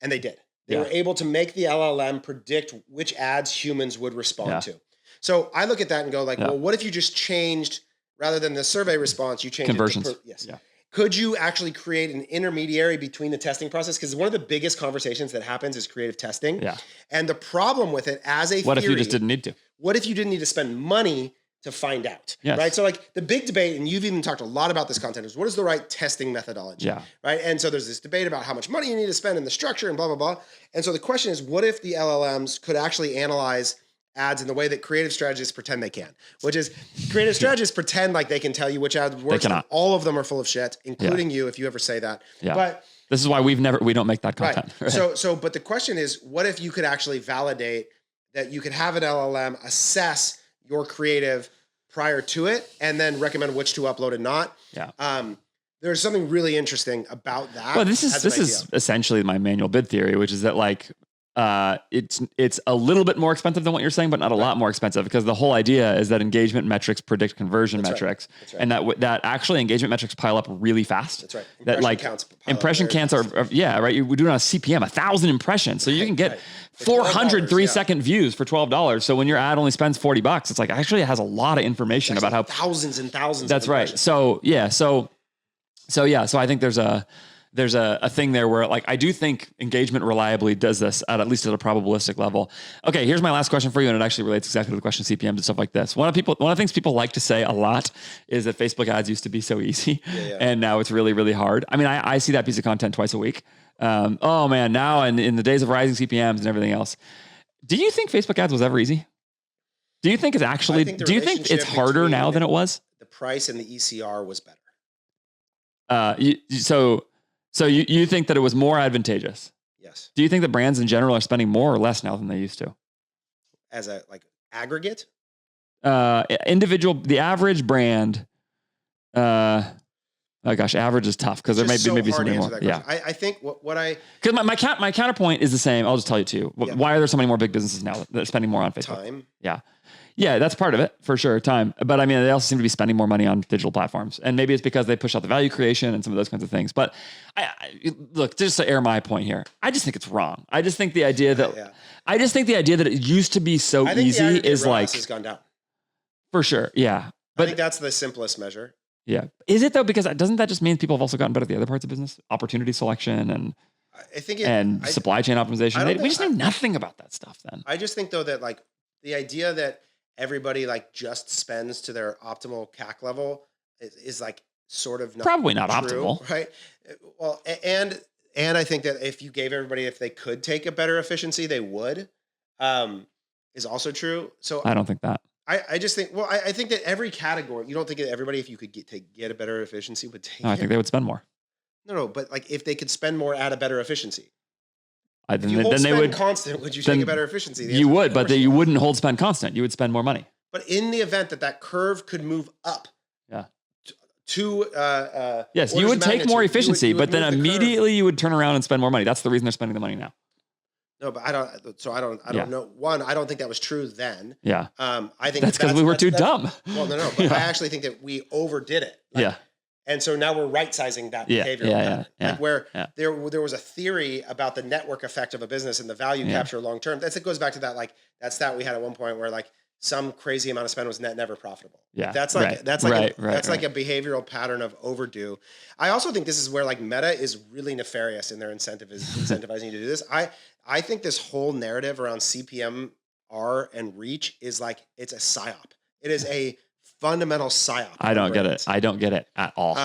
And they did. They were able to make the LLM predict which ads humans would respond to. So I look at that and go like, well, what if you just changed, rather than the survey response, you changed conversions? Yes. Yeah. Could you actually create an intermediary between the testing process? Because one of the biggest conversations that happens is creative testing. Yeah. And the problem with it as a what if you just didn't need to? What if you didn't need to spend money to find out? Yes. Right. So like the big debate, and you've even talked a lot about this content, is what is the right testing methodology? Yeah. Right. And so there's this debate about how much money you need to spend and the structure and blah, blah, blah. And so the question is, what if the LLMs could actually analyze ads in the way that creative strategists pretend they can, which is creative strategists pretend like they can tell you which ads work. All of them are full of shit, including you, if you ever say that. Yeah. But this is why we don't make that content. Right. But the question is, what if you could actually validate that you could have an LLM assess your creative prior to it and then recommend which to upload and not? Yeah. There's something really interesting about that. Well, this is essentially my manual bid theory, which is that like, it's a little bit more expensive than what you're saying, but not a lot more expensive, because the whole idea is that engagement metrics predict conversion metrics, and that actually engagement metrics pile up really fast. That's right. Impression counts are right. We do it on a CPM, 1,000 impressions, so you can get 400 3-second views for $12. So when your ad only spends $40, it's like actually it has a lot of information about how thousands and thousands. That's right. So I think there's a thing there where like, I do think engagement reliably does this at least at a probabilistic level. Okay. Here's my last question for you. And it actually relates exactly to the question of CPMs and stuff like this. One of the things people like to say a lot is that Facebook ads used to be so easy and now it's really, really hard. I mean, I see that piece of content twice a week. Oh man, now and in the days of rising CPMs and everything else, do you think Facebook ads was ever easy? Do you think it's actually, do you think it's harder now than it was? The price and the ECR was better. So you think that it was more advantageous? Yes. Do you think that brands in general are spending more or less now than they used to? As a like aggregate? The average brand, oh gosh, average is tough because there may be something more. Yeah. I think because my counterpoint is the same. I'll just tell you too. Why are there so many more big businesses now that are spending more on Facebook? Time. Yeah. Yeah, that's part of it for sure. Time. But I mean, they also seem to be spending more money on digital platforms, and maybe it's because they push out the value creation and some of those kinds of things. But look, just to air my point here, I just think it's wrong. I just think the idea that it used to be so easy is like has gone down. For sure. Yeah. But I think that's the simplest measure. Yeah. Is it though? Because doesn't that just mean people have also gotten better at the other parts of business, opportunity selection and supply chain optimization? We just know nothing about that stuff then. I just think though that like the idea that everybody like just spends to their optimal CAC level is like sort of probably not true, optimal, right? Well, and I think that if you gave everybody, if they could take a better efficiency, they would, is also true. So I don't think that. I just think, well, I think that every category, you don't think that everybody, if you could get a better efficiency, would take. No, I think they would spend more. No, but like if they could spend more at a better efficiency. Then they would constant. Would you take a better efficiency? You would, but you wouldn't hold spend constant. You would spend more money. But in the event that curve could move up, yes, you would take more efficiency, but then immediately you would turn around and spend more money. That's the reason they're spending the money now. No, but I don't know. One, I don't think that was true then. Yeah. I think that's because we were too dumb. Well, no. But I actually think that we overdid it. And so now we're right-sizing that behavior. There was a theory about the network effect of a business and the value capture long-term. It goes back to that stat we had at one point where like some crazy amount of spend was never profitable. Yeah. That's like a behavioral pattern of overdue. I also think this is where like Meta is really nefarious in their incentivizing you to do this. I think this whole narrative around CPMR and reach is like, it's a psyop. It is a fundamental psyop. I don't get it. I don't get it at all.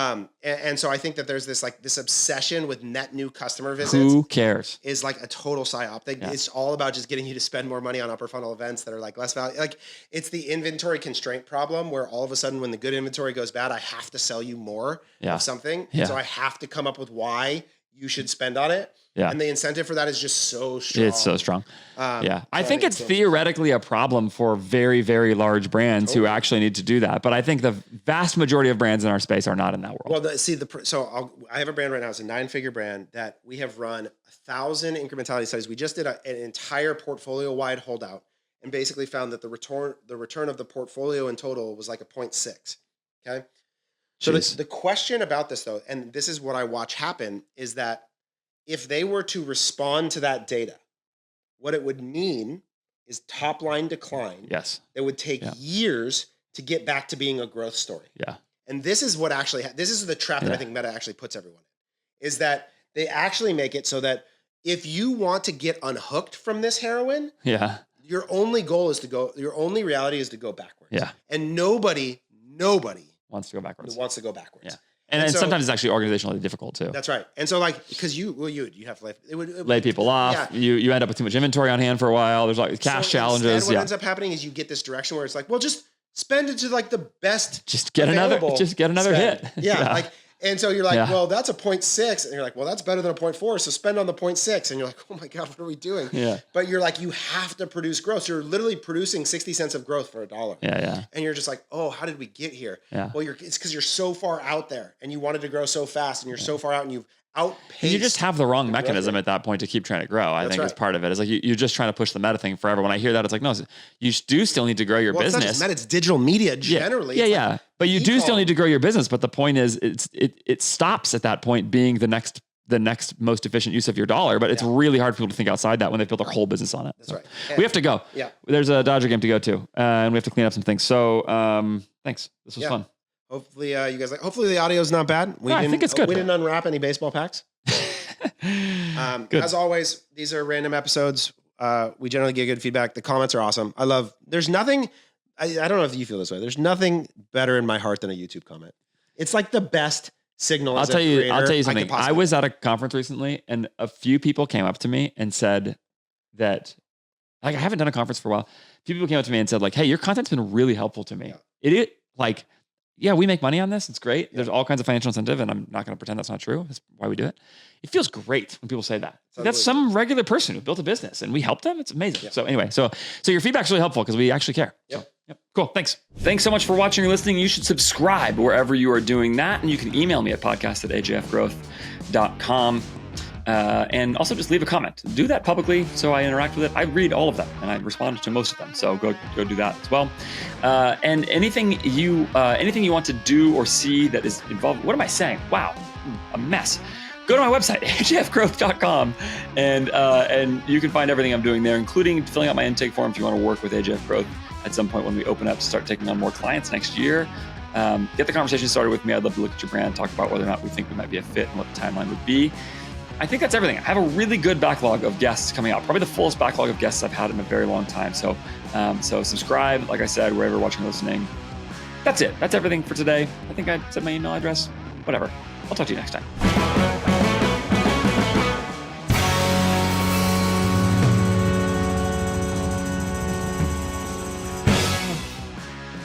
And so I think that there's this obsession with net new customer visits. Who cares? Is like a total psyop. It's all about just getting you to spend more money on upper funnel events that are like less value. Like it's the inventory constraint problem where all of a sudden when the good inventory goes bad, I have to sell you more of something. Yeah. So I have to come up with why you should spend on it. And the incentive for that is just so strong. It's so strong. I think it's theoretically a problem for very, very large brands who actually need to do that. But I think the vast majority of brands in our space are not in that world. Well, I have a brand right now. It's a 9-figure brand that we have run 1,000 incrementality studies. We just did an entire portfolio-wide holdout and basically found that the return of the portfolio in total was like a 0.6. Okay. So the question about this though, and this is what I watch happen, is that if they were to respond to that data, what it would mean is top line decline. Yes. It would take years to get back to being a growth story. Yeah. And this is what actually, this is the trap that I think Meta actually puts everyone in, is that they actually make it so that if you want to get unhooked from this heroin, your only goal is your only reality is to go backwards. Yeah. And nobody wants to go backwards. Yeah. And so, sometimes it's actually organizationally difficult too. That's right. And so because you have to lay people off. You end up with too much inventory on hand for a while. There's like cash challenges. What ends up happening is you get this direction where it's like, well, just spend it to like the best. Just get another hit. Yeah. And so you're like, well, that's a 0.6. And you're like, well, that's better than a 0.4. So spend on the 0.6. And you're like, oh my God, what are we doing? Yeah. But you're like, you have to produce growth. So you're literally producing 60 cents of growth for $1. Yeah. And you're just like, oh, how did we get here? Yeah. Well, it's because you're so far out there and you wanted to grow so fast and you're so far out and you've outpaced. And you just have the wrong mechanism at that point to keep trying to grow. I think is part of it. It's like you're just trying to push the Meta thing forever. When I hear that, it's like, no, you do still need to grow your business. It's not just Meta, it's digital media generally. Yeah. But you do still need to grow your business. But the point is, it stops at that point being the next most efficient use of your dollar. But it's really hard for people to think outside that when they've built their whole business on it. That's right. We have to go. Yeah. There's a Dodger game to go to, and we have to clean up some things. So thanks. This was fun. Hopefully you guys hopefully the audio is not bad. I think it's good. We didn't unwrap any baseball packs. As always, these are random episodes. We generally get good feedback. The comments are awesome. There's nothing, I don't know if you feel this way. There's nothing better in my heart than a YouTube comment. It's like the best signal. I'll tell you something. I was at a conference recently and a few people came up to me and said that, like, I haven't done a conference for a while. A few people came up to me and said like, hey, your content's been really helpful to me. We make money on this. It's great. Yeah. There's all kinds of financial incentive, and I'm not going to pretend that's not true. That's why we do it. It feels great when people say that. That's some regular person who built a business, and we help them. It's amazing. Yeah. So anyway, so your feedback's really helpful because we actually care. Yep. So, cool. Thanks. Thanks so much for watching or listening. You should subscribe wherever you are doing that, and you can email me at podcast@ajfgrowth.com. And also just leave a comment. Do that publicly so I interact with it. I read all of them and I respond to most of them. So go do that as well. And anything you want to do or see that is involved. What am I saying? Wow, a mess. Go to my website, ajfgrowth.com, and you can find everything I'm doing there, including filling out my intake form if you want to work with AJF Growth at some point when we open up to start taking on more clients next year. Get the conversation started with me. I'd love to look at your brand, talk about whether or not we think we might be a fit and what the timeline would be. I think that's everything. I have a really good backlog of guests coming out, probably the fullest backlog of guests I've had in a very long time. So subscribe, like I said, wherever you're watching or listening. That's it. That's everything for today. I think I said my email address. Whatever. I'll talk to you next time.